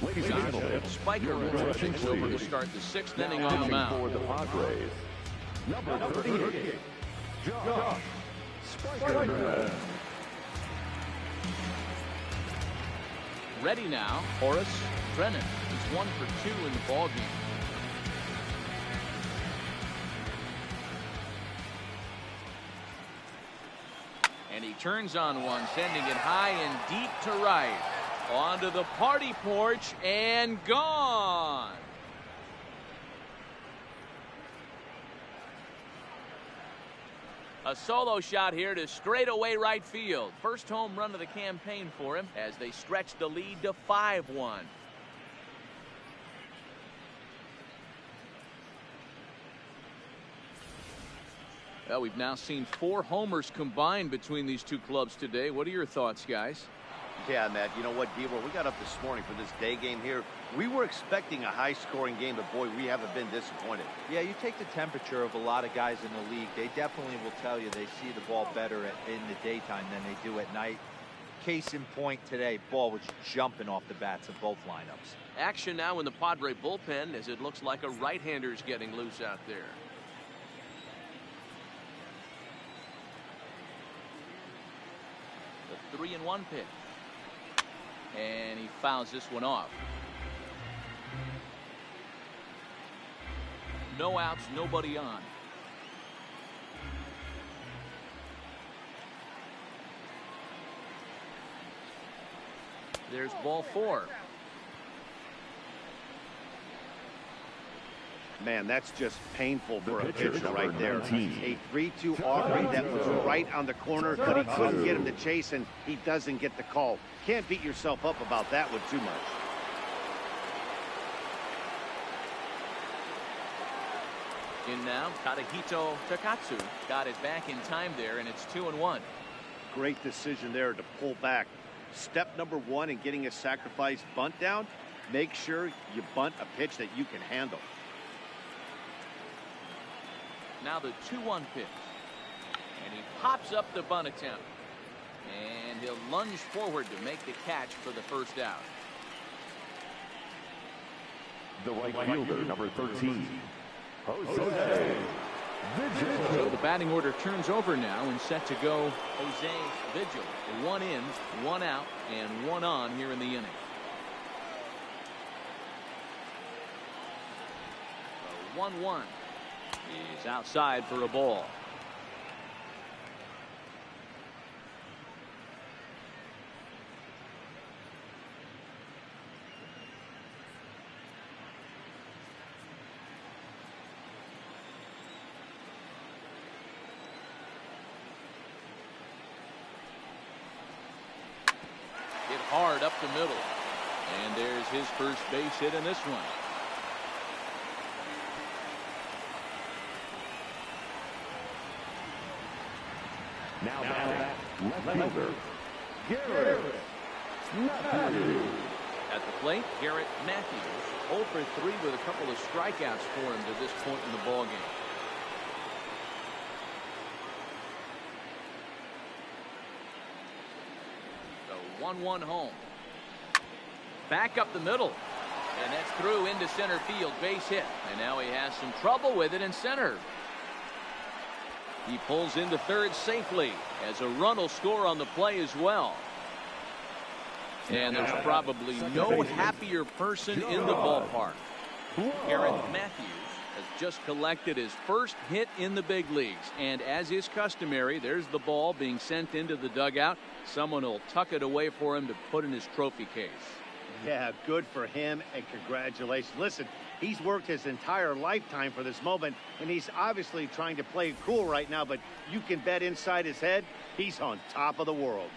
Ladies and gentlemen, Spiker your attention, takes over to please. start the 6th inning on the Pitching mound. for the Padres, number 38, Josh Spiker. Ready now, Horace Brennan. He's 1 for 2 in the ballgame. And he turns on one, sending it high and deep to right. Onto the party porch and gone. A solo shot here to straightaway right field. First home run of the campaign for him as they stretch the lead to 5-1. Well, we've now seen 4 homers combined between these two clubs today. What are your thoughts, guys? Yeah, Matt, you know what, Deaver, we got up this morning for this day game here. We were expecting a high-scoring game, but, boy, we haven't been disappointed. Yeah, you take the temperature of a lot of guys in the league. They definitely will tell you they see the ball better in the daytime than they do at night. Case in point today, ball was jumping off the bats of both lineups. Action now in the Padre bullpen as it looks like a right-hander's getting loose out there. The 3-1 pitch. And he fouls this one off. No outs, nobody on. There's ball 4. Man, that's just painful for a pitcher, pitcher right there. 19. A 3-2 offering that was right on the corner, but he couldn't get him to chase, and he doesn't get the call. Can't beat yourself up about that one too much. In now, Tadahito Takatsu got it back in time there, and it's 2-1. Great decision there to pull back. Step number one in getting a sacrifice bunt down, make sure you bunt a pitch that you can handle. Now the 2-1 pitch. And he pops up the bunt attempt. And he'll lunge forward to make the catch for the first out. The right fielder, number 13, Jose Vigil. So the batting order turns over now and set to go Jose Vigil. 1 in, 1 out, and 1 on here in the inning. The 1-1 is outside for a ball. Hit hard up the middle. And there's his first base hit in this one. Now left fielder, Garrett Matthews. At the plate, Garrett Matthews 0 for 3 with a couple of strikeouts for him to this point in the ballgame. The 1-1 home. Back up the middle. And that's through into center field. Base hit. And now he has some trouble with it in center. He pulls into third safely as a run will score on the play as well. And there's probably no happier person in the ballpark. Garrett Matthews has just collected his first hit in the big leagues. And as is customary, there's the ball being sent into the dugout. Someone will tuck it away for him to put in his trophy case. Yeah, good for him, and congratulations. Listen, he's worked his entire lifetime for this moment, and he's obviously trying to play it cool right now, but you can bet inside his head, he's on top of the world.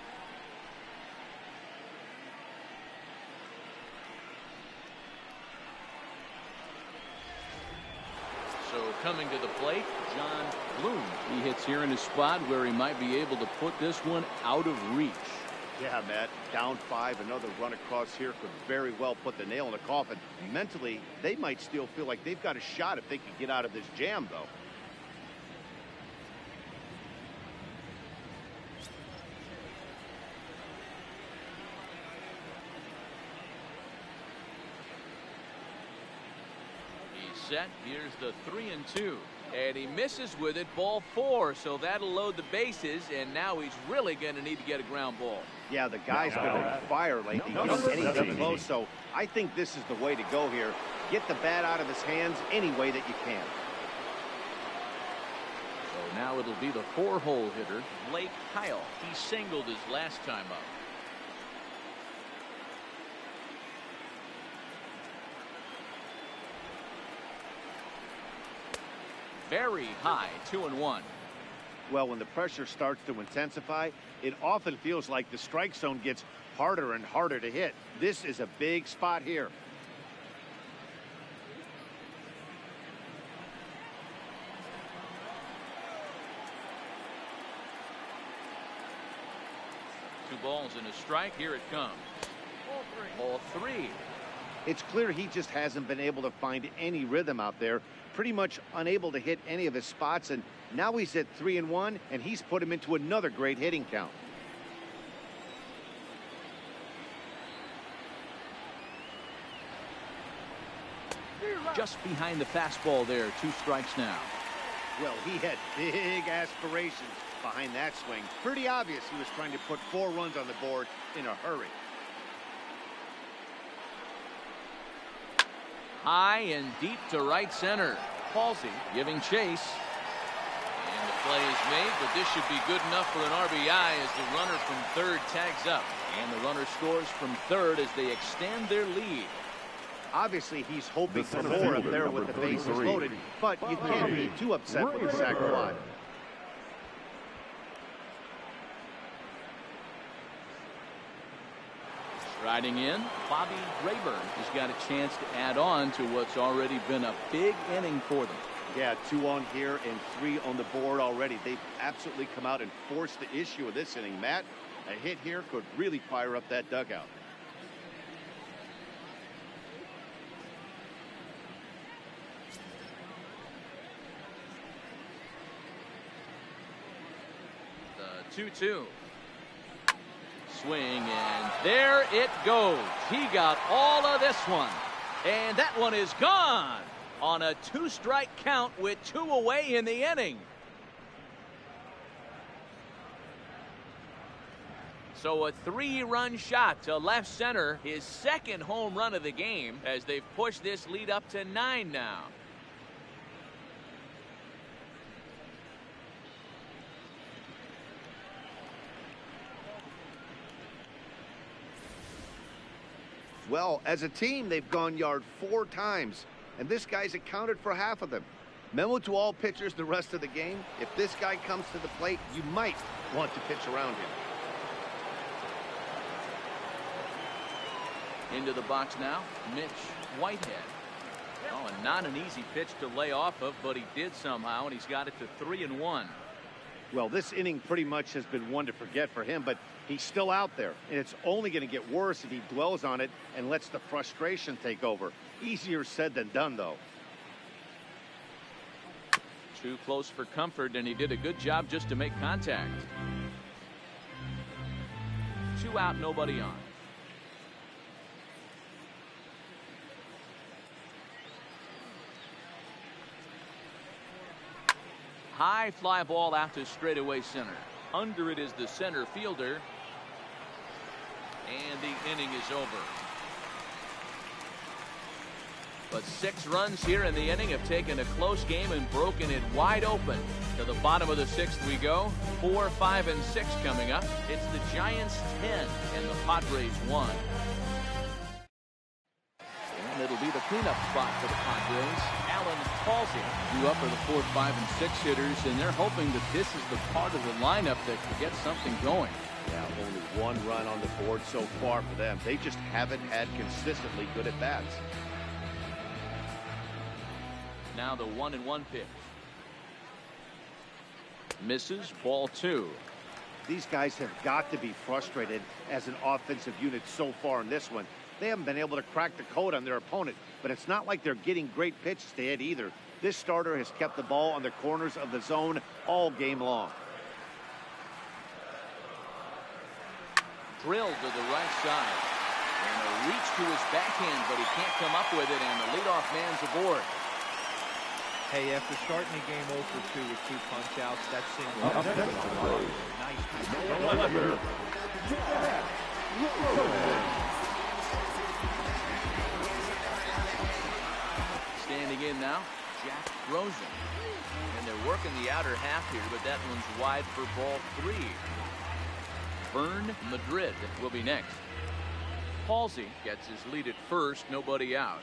So coming to the plate, John Bloom. He hits here in a spot where he might be able to put this one out of reach. Yeah, Matt, down 5, another run across here could very well put the nail in the coffin. Mentally, they might still feel like they've got a shot if they can get out of this jam, though. He's set. Here's the 3-2. And he misses with it, ball 4, so that'll load the bases, and now he's really going to need to get a ground ball. Yeah, the guy's been on fire lately. He doesn't anything close, so I think this is the way to go here. Get the bat out of his hands any way that you can. So now it'll be the 4-hole hitter, Blake Kyle. He singled his last time up. Very high, 2-1. Well, when the pressure starts to intensify, it often feels like the strike zone gets harder and harder to hit. This is a big spot here. Two balls and a strike. Here it comes. Ball 3. It's clear he just hasn't been able to find any rhythm out there. Pretty much unable to hit any of his spots, and now he's at 3-1, and he's put him into another great hitting count. Just behind the fastball there. 2 strikes now. Well, he had big aspirations behind that swing. Pretty obvious he was trying to put 4 runs on the board in a hurry. High and deep to right center. Halsey giving chase. And the play is made, but this should be good enough for an RBI as the runner from third tags up. And the runner scores from third as they extend their lead. Obviously, he's hoping for center more up fielder, there with the number bases 33. loaded, but you can't be too upset with the sac fly. Riding in, Bobby Rayburn has got a chance to add on to what's already been a big inning for them. Yeah, 2 on here and 3 on the board already. They've absolutely come out and forced the issue of this inning. Matt, a hit here could really fire up that dugout. The 2-2. Swing, and there it goes. He got all of this one. And that one is gone on a 2-strike count with 2 away in the inning. So a 3-run shot to left center, his second home run of the game, as they've pushed this lead up to 9 now. Well, as a team, they've gone yard 4 times, and this guy's accounted for half of them. Memo to all pitchers the rest of the game: if this guy comes to the plate, you might want to pitch around him. Into the box now, Mitch Whitehead. Oh, and not an easy pitch to lay off of, but he did somehow, and he's got it to 3-1. Well, this inning pretty much has been one to forget for him, but he's still out there, and it's only going to get worse if he dwells on it and lets the frustration take over. Easier said than done, though. Too close for comfort, and he did a good job just to make contact. 2 out, nobody on. High fly ball out to straightaway center. Under it is the center fielder. And the inning is over. But 6 runs here in the inning have taken a close game and broken it wide open. To the bottom of the 6th we go. 4, 5, and 6 coming up. It's the Giants 10 and the Padres 1. And it'll be the cleanup spot for the Padres. Alan Halsey drew up for the 4, 5, and 6 hitters, and they're hoping that this is the part of the lineup that could get something going. Yeah, only 1 run on the board so far for them. They just haven't had consistently good at-bats. Now the 1-1 pitch. Misses, ball 2. These guys have got to be frustrated as an offensive unit so far in this one. They haven't been able to crack the code on their opponent, but it's not like they're getting great pitches to hit either. This starter has kept the ball on the corners of the zone all game long. Drilled to the right side. And a reach to his backhand, but he can't come up with it, and the leadoff man's aboard. Hey, after starting the game 0 for 2 with 2 punch-outs, that single. Standing in now, Jack Rosen. And they're working the outer half here, but that one's wide for ball 3. Vern Madrid will be next. Halsey gets his lead at first, nobody out.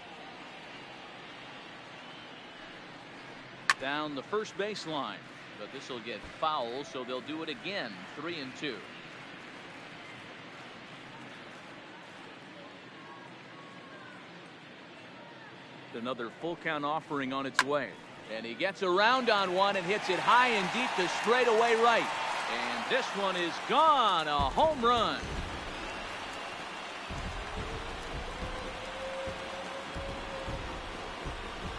Down the first baseline, but this will get foul, so they'll do it again. 3-2. Another full count offering on its way, and he gets around on one and hits it high and deep to straightaway right, and this one is gone. A home run.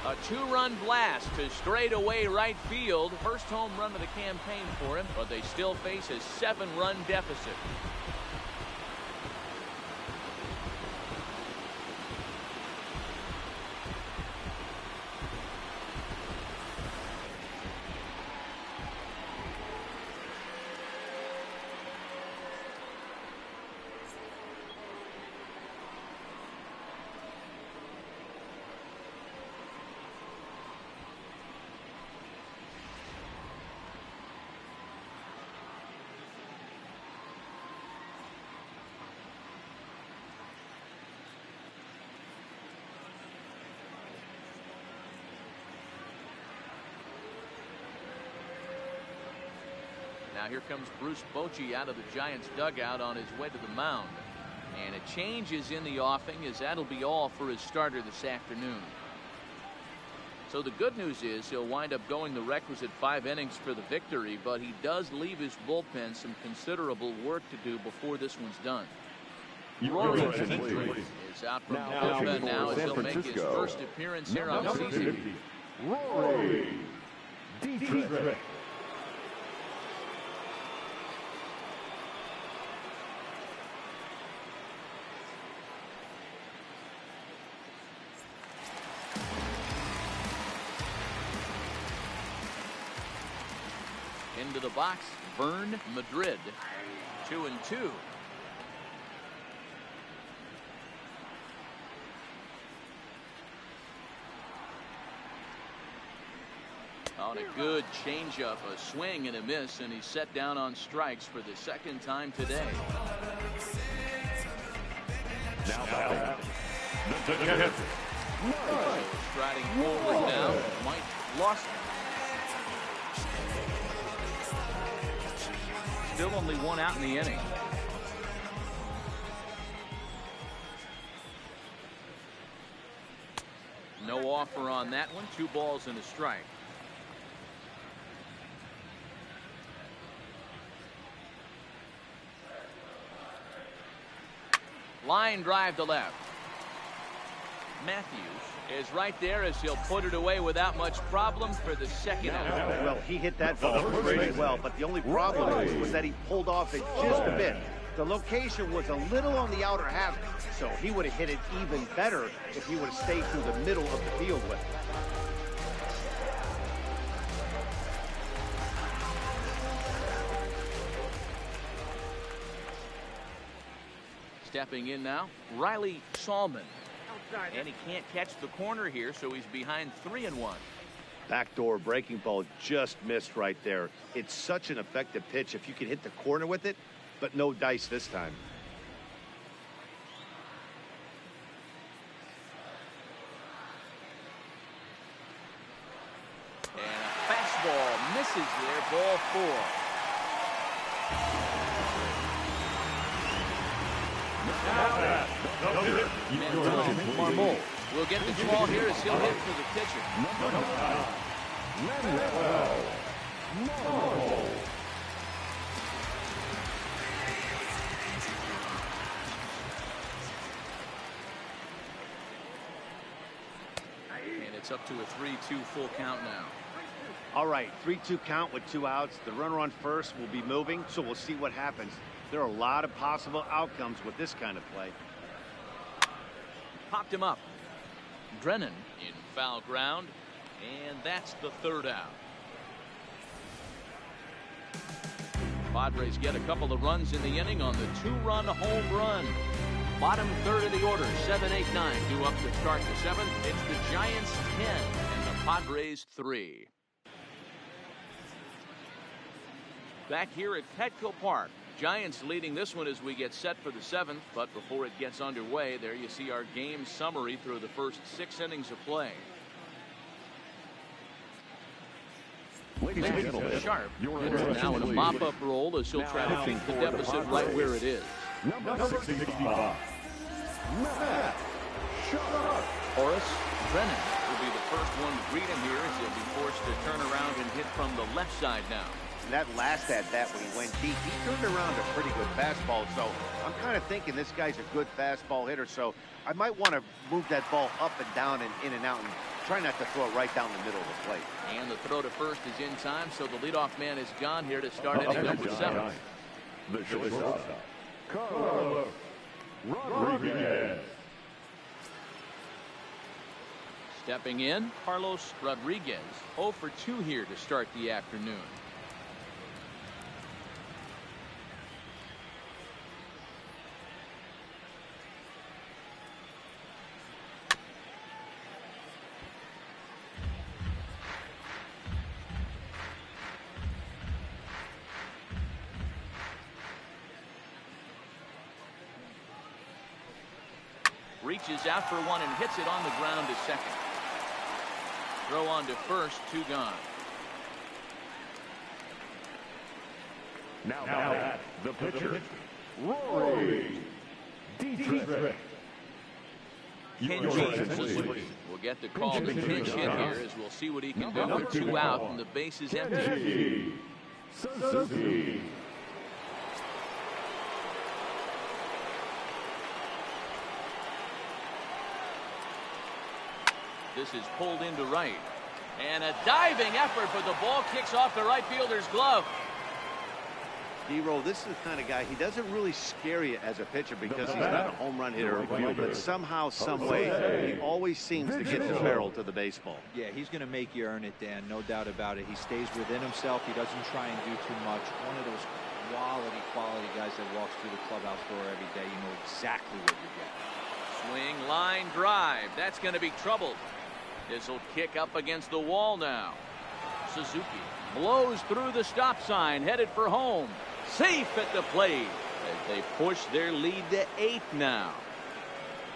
A 2-run blast to straightaway right field. First home run of the campaign for him, but they still face a 7-run deficit. Now here comes Bruce Bochy out of the Giants dugout on his way to the mound. And a change is in the offing, as that'll be all for his starter this afternoon. So the good news is he'll wind up going the requisite 5 innings for the victory, but he does leave his bullpen some considerable work to do before this one's done. Rory Dietrich is out from bullpen now as he'll make his first appearance here on the season. Rory Dietrich. Into the box, Vern Madrid. 2-2. On a good changeup, a swing and a miss, and he's set down on strikes for the second time today. Now back. Striding forward now, Mike Lawson. Still only 1 out in the inning. No offer on that one. 2 balls and a strike. Line drive to left. Matthews is right there as he'll put it away without much problem for the second out. Well, he hit that ball pretty well, but the only problem was that he pulled off it just a bit. The location was a little on the outer half, so he would have hit it even better if he would have stayed through the middle of the field with it. Stepping in now, Riley Salmon. And he can't catch the corner here, so he's behind 3-1. Backdoor breaking ball just missed right there. It's such an effective pitch if you can hit the corner with it, but no dice this time. And a fastball misses there, ball 4. Marmol will get the call here as he'll hit for the pitcher. And it's up to a 3-2 full count now. All right, 3-2 count with 2 outs. The runner on first will be moving, so we'll see what happens. There are a lot of possible outcomes with this kind of play. Popped him up. Drennan in foul ground, and that's the 3rd out. Padres get a couple of runs in the inning on the 2-run home run. Bottom 3rd of the order, 7, 8, 9 due up to start the 7th. It's the Giants 10 and the Padres 3. Back here at Petco Park. Giants leading this one as we get set for the 7th, but before it gets underway, there you see our game summary through the first 6 innings of play. Ladies and gentlemen, Sharp now in a mop-up role as he'll try to keep the deficit right where it is. number 65. Matt Sharp. Horace Drennan will be the first one to greet him here as he'll be forced to turn around and hit from the left side now. That last at-bat when he went deep, he turned around a pretty good fastball. So I'm kind of thinking this guy's a good fastball hitter. So I might want to move that ball up and down and in and out and try not to throw it right down the middle of the plate. And the throw to first is in time, so the leadoff man is gone here to start inning number 7. The shortstop, Carlos Rodriguez. Stepping in, Carlos Rodriguez, 0 for 2 here to start the afternoon. Reaches out for one and hits it on the ground to second. Throw on to first, 2 gone. Now the pitcher, Rory Dietrich. Ken Your James attention, please. will get the call to pinch hit here as we'll see what he can do with 2 out and the base is empty. Kenji Suzuki. This is pulled into right. And a diving effort, but the ball kicks off the right fielder's glove. D-Roll, this is the kind of guy, he doesn't really scare you as a pitcher because he's not a home run hitter, but somehow, some way, he always seems to get the barrel to the baseball. Yeah, he's going to make you earn it, Dan, no doubt about it. He stays within himself. He doesn't try and do too much. One of those quality guys that walks through the clubhouse door every day. You know exactly what you're getting. Swing, line, drive. That's going to be troubled. This will kick up against the wall now. Suzuki blows through the stop sign, headed for home. Safe at the plate as they push their lead to 8 now.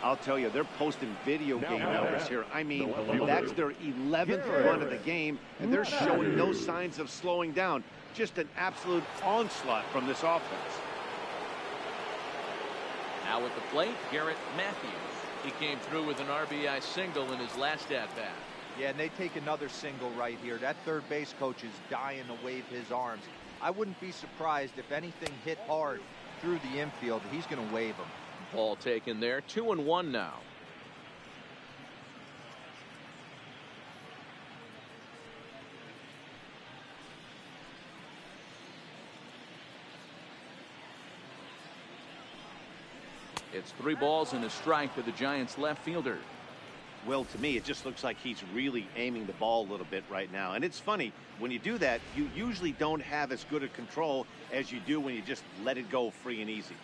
I'll tell you, they're posting video game numbers here. I mean, that's their 11th run of the game, and they're showing no signs of slowing down. Just an absolute onslaught from this offense. Now at the plate, Garrett Matthews. He came through with an RBI single in his last at-bat. Yeah, and they take another single right here. That third base coach is dying to wave his arms. I wouldn't be surprised if anything hit hard through the infield. He's going to wave them. Ball taken there. 2-1 now. It's 3 balls and a strike to the Giants left fielder. Well, to me, it just looks like he's really aiming the ball a little bit right now. And it's funny, when you do that, you usually don't have as good a control as you do when you just let it go free and easy.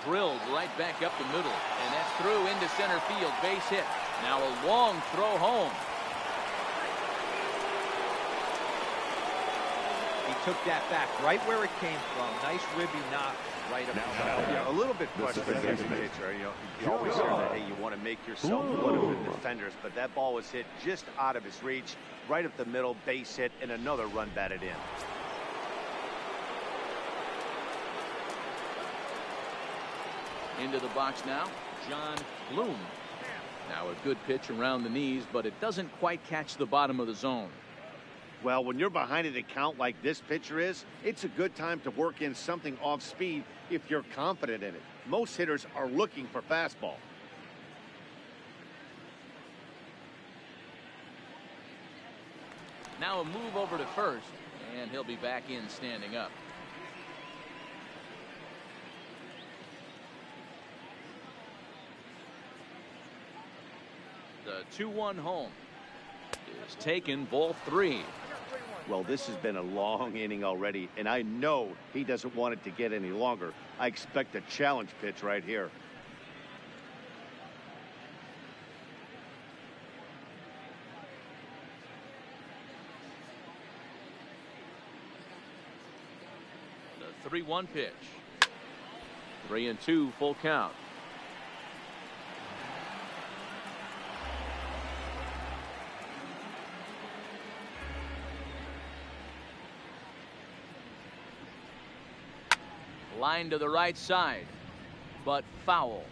Drilled right back up the middle, and that's through into center field. Base hit. Now a long throw home. He took that back right where it came from. Nice ribby knock right up. Yeah, a little bit frustrating as a pitcher. You always hear that, hey, you want to make yourself one of the defenders, but that ball was hit just out of his reach, right up the middle, base hit, and another run batted in. Into the box now, John Bloom. Now a good pitch around the knees, but it doesn't quite catch the bottom of the zone. Well, when you're behind an account like this pitcher is, it's a good time to work in something off speed if you're confident in it. Most hitters are looking for fastball. Now a move over to first, and he'll be back in standing up. The 2-1 home is taken, ball 3. Well, this has been a long inning already, and I know he doesn't want it to get any longer. I expect a challenge pitch right here. The 3-1 pitch. 3-2, full count. Line to the right side, but foul.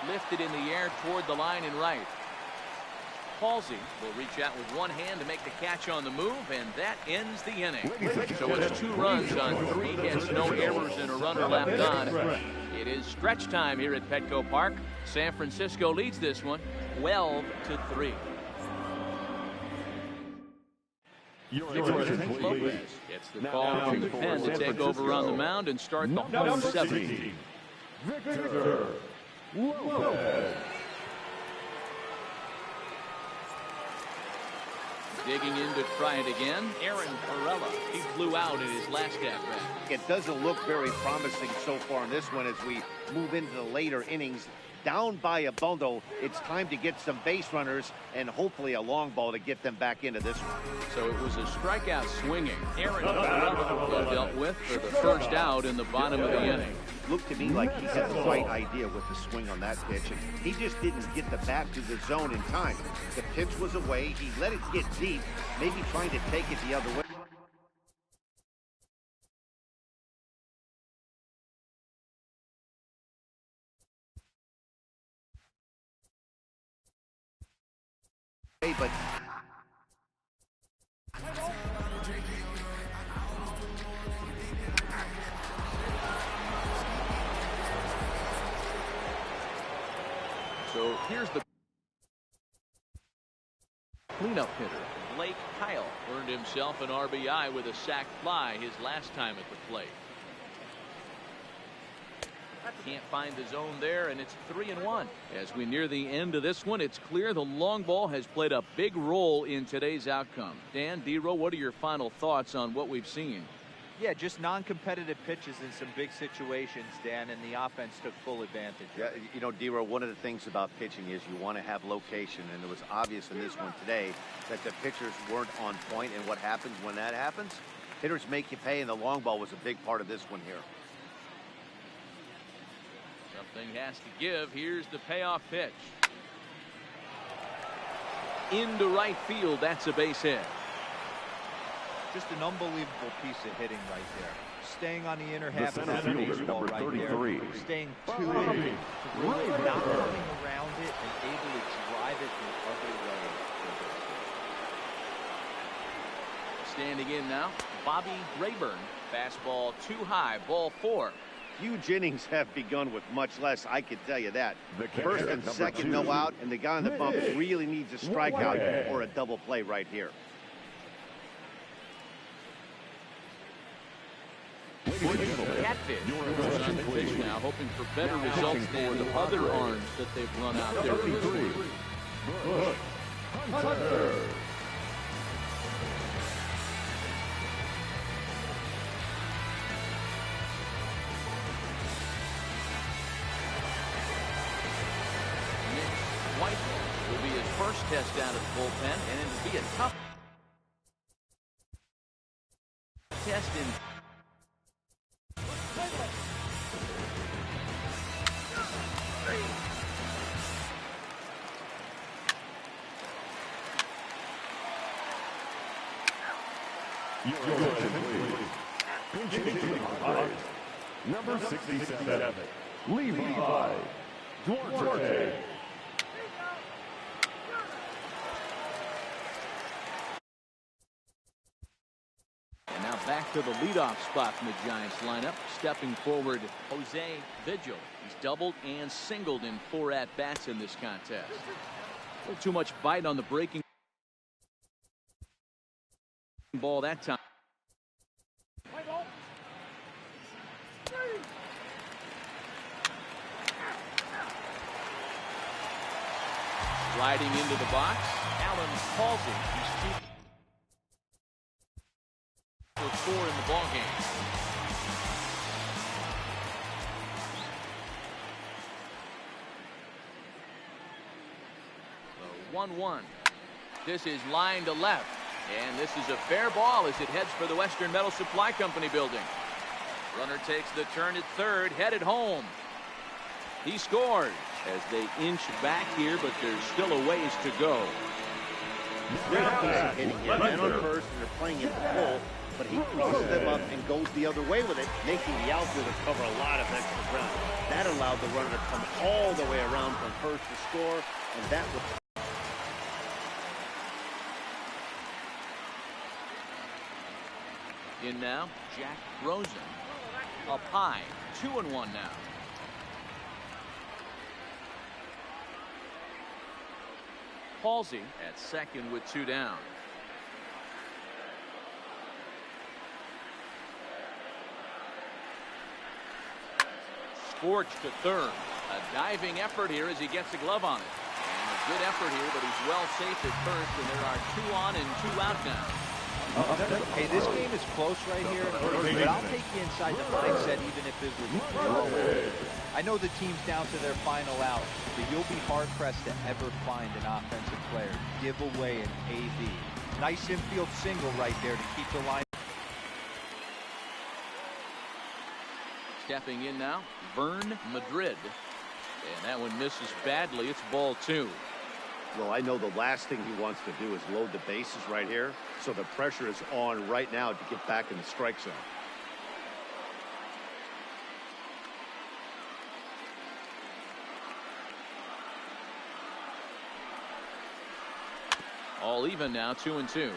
Lifted in the air toward the line and right. Halsey will reach out with one hand to make the catch on the move, and that ends the inning. So it's 2 runs on 3 hits, no errors, and a runner left on. It is stretch time here at Petco Park. San Francisco leads this one 12-3. Lopez gets the call from the pen to take over on the mound and start the home 7th. Victor Lopez. Digging in to try it again, Aaron Perella. He flew out in his last at-bat. It doesn't look very promising so far in this one as we move into the later innings. down by a bundle. It's time to get some base runners and hopefully a long ball to get them back into this one. So it was a strikeout swinging. Aaron dealt with for the first out in the bottom of the inning. Looked to me like he had the right idea with the swing on that pitch, and he just didn't get the bat to the zone in time. The pitch was away. He let it get deep, maybe trying to take it the other way. But so here's the cleanup hitter. Blake Kyle earned himself an RBI with a sac fly his last time at the plate. Can't find the zone there, and it's 3-1. As we near the end of this one, it's clear the long ball has played a big role in today's outcome. Dan, D-Row, what are your final thoughts on what we've seen? Yeah, just non-competitive pitches in some big situations, Dan, and the offense took full advantage. yeah, you know, D-Row, one of the things about pitching is you want to have location, and it was obvious in this one today that the pitchers weren't on point, and what happens when that happens? Hitters make you pay, and the long ball was a big part of this one here. Something has to give. Here's the payoff pitch. Into right field. That's a base hit. Just an unbelievable piece of hitting right there. Staying on the inner half of center that fielder, baseball number right 33. there. Staying to it, really not coming around it and able to drive it the other way. Standing in now, Bobby Rayburn. Fastball too high. Ball 4. Huge innings have begun with much less, I can tell you that. The catcher, First and number second, 2. no out, and the guy on the bump really needs a strikeout or a double play right here. Catfish on the pitch now, hoping for better results than the other arms that they've run out there. 33. Bush Hunter. White will be his first test out of the bullpen, and it'll be a tough test in. Your attention, please. Pitching to the box, number 67, Levi Duarte. And now back to the leadoff spot from the Giants lineup. Stepping forward, Jose Vigil. He's doubled and singled in 4 at-bats in this contest. A little too much bite on the breaking ball that time. Sliding into the box, Alan Palsy. He's 2 for 4 in the ball game. So 1-1. This is line to left. And this is a fair ball as it heads for the Western Metal Supply Company building. Runner takes the turn at third, headed home. He scores as they inch back here, but there's still a ways to go. Great piece of hitting here. Man on first, and they're playing it full, but he picks them up and goes the other way with it, making the outfielder cover a lot of extra ground. That allowed the runner to come all the way around from first to score, and that was... In now, Jack Rosen. Up high, 2-1 now. Palsy at second with 2 down. Scorched to third. A diving effort here as he gets a glove on it. And a good effort here, but he's well safe at first, and there are 2 on and 2 out now. Hey, this game is close right here, but I'll take you inside the mindset even if it was. I know the team's down to their final out, but you'll be hard-pressed to ever find an offensive player give away an AB. Nice infield single right there to keep the line. Stepping in now, Vern Madrid. And that one misses badly. It's ball 2. Well, I know the last thing he wants to do is load the bases right here, so the pressure is on right now to get back in the strike zone. All even now, 2-2.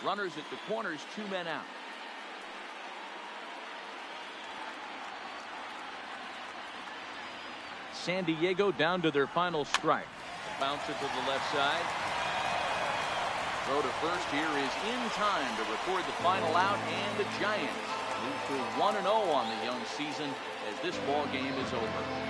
Runners at the corners, 2 men out. San Diego down to their final strike. Bounce it to the left side. Throw to first here is in time to record the final out, and the Giants move to 1-0 on the young season as this ball game is over.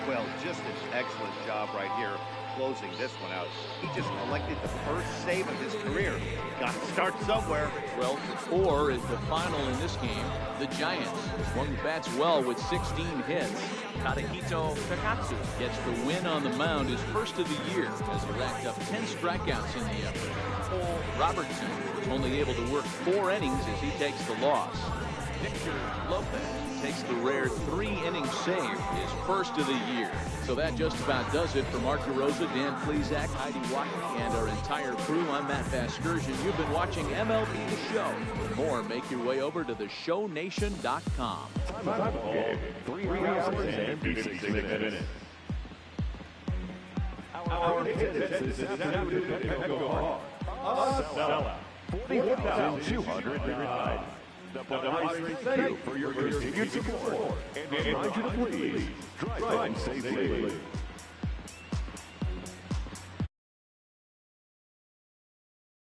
Well, just an excellent job right here closing this one out. He just collected the first save of his career. Got to start somewhere. 12-4 is the final in this game. The Giants swung the bats well with 16 hits. Tadahito Takatsu gets the win on the mound, his first of the year, as he racked up 10 strikeouts in the effort. Cole Robertson was only able to work 4 innings as he takes the loss. Victor Lopez takes the rare 3-inning save, his first of the year. So that just about does it for Mark DeRosa, Dan Plesac, Heidi Wackey, and our entire crew. I'm Matt Vasgersian. You've been watching MLB The Show. For more, make your way over to theshownation.com. Time of game, 3 hours and 56 minutes. Our attendance this afternoon at Petco Park. Sellout, 41,209. The Padres thank you for your continued support and remind you to please drive safely.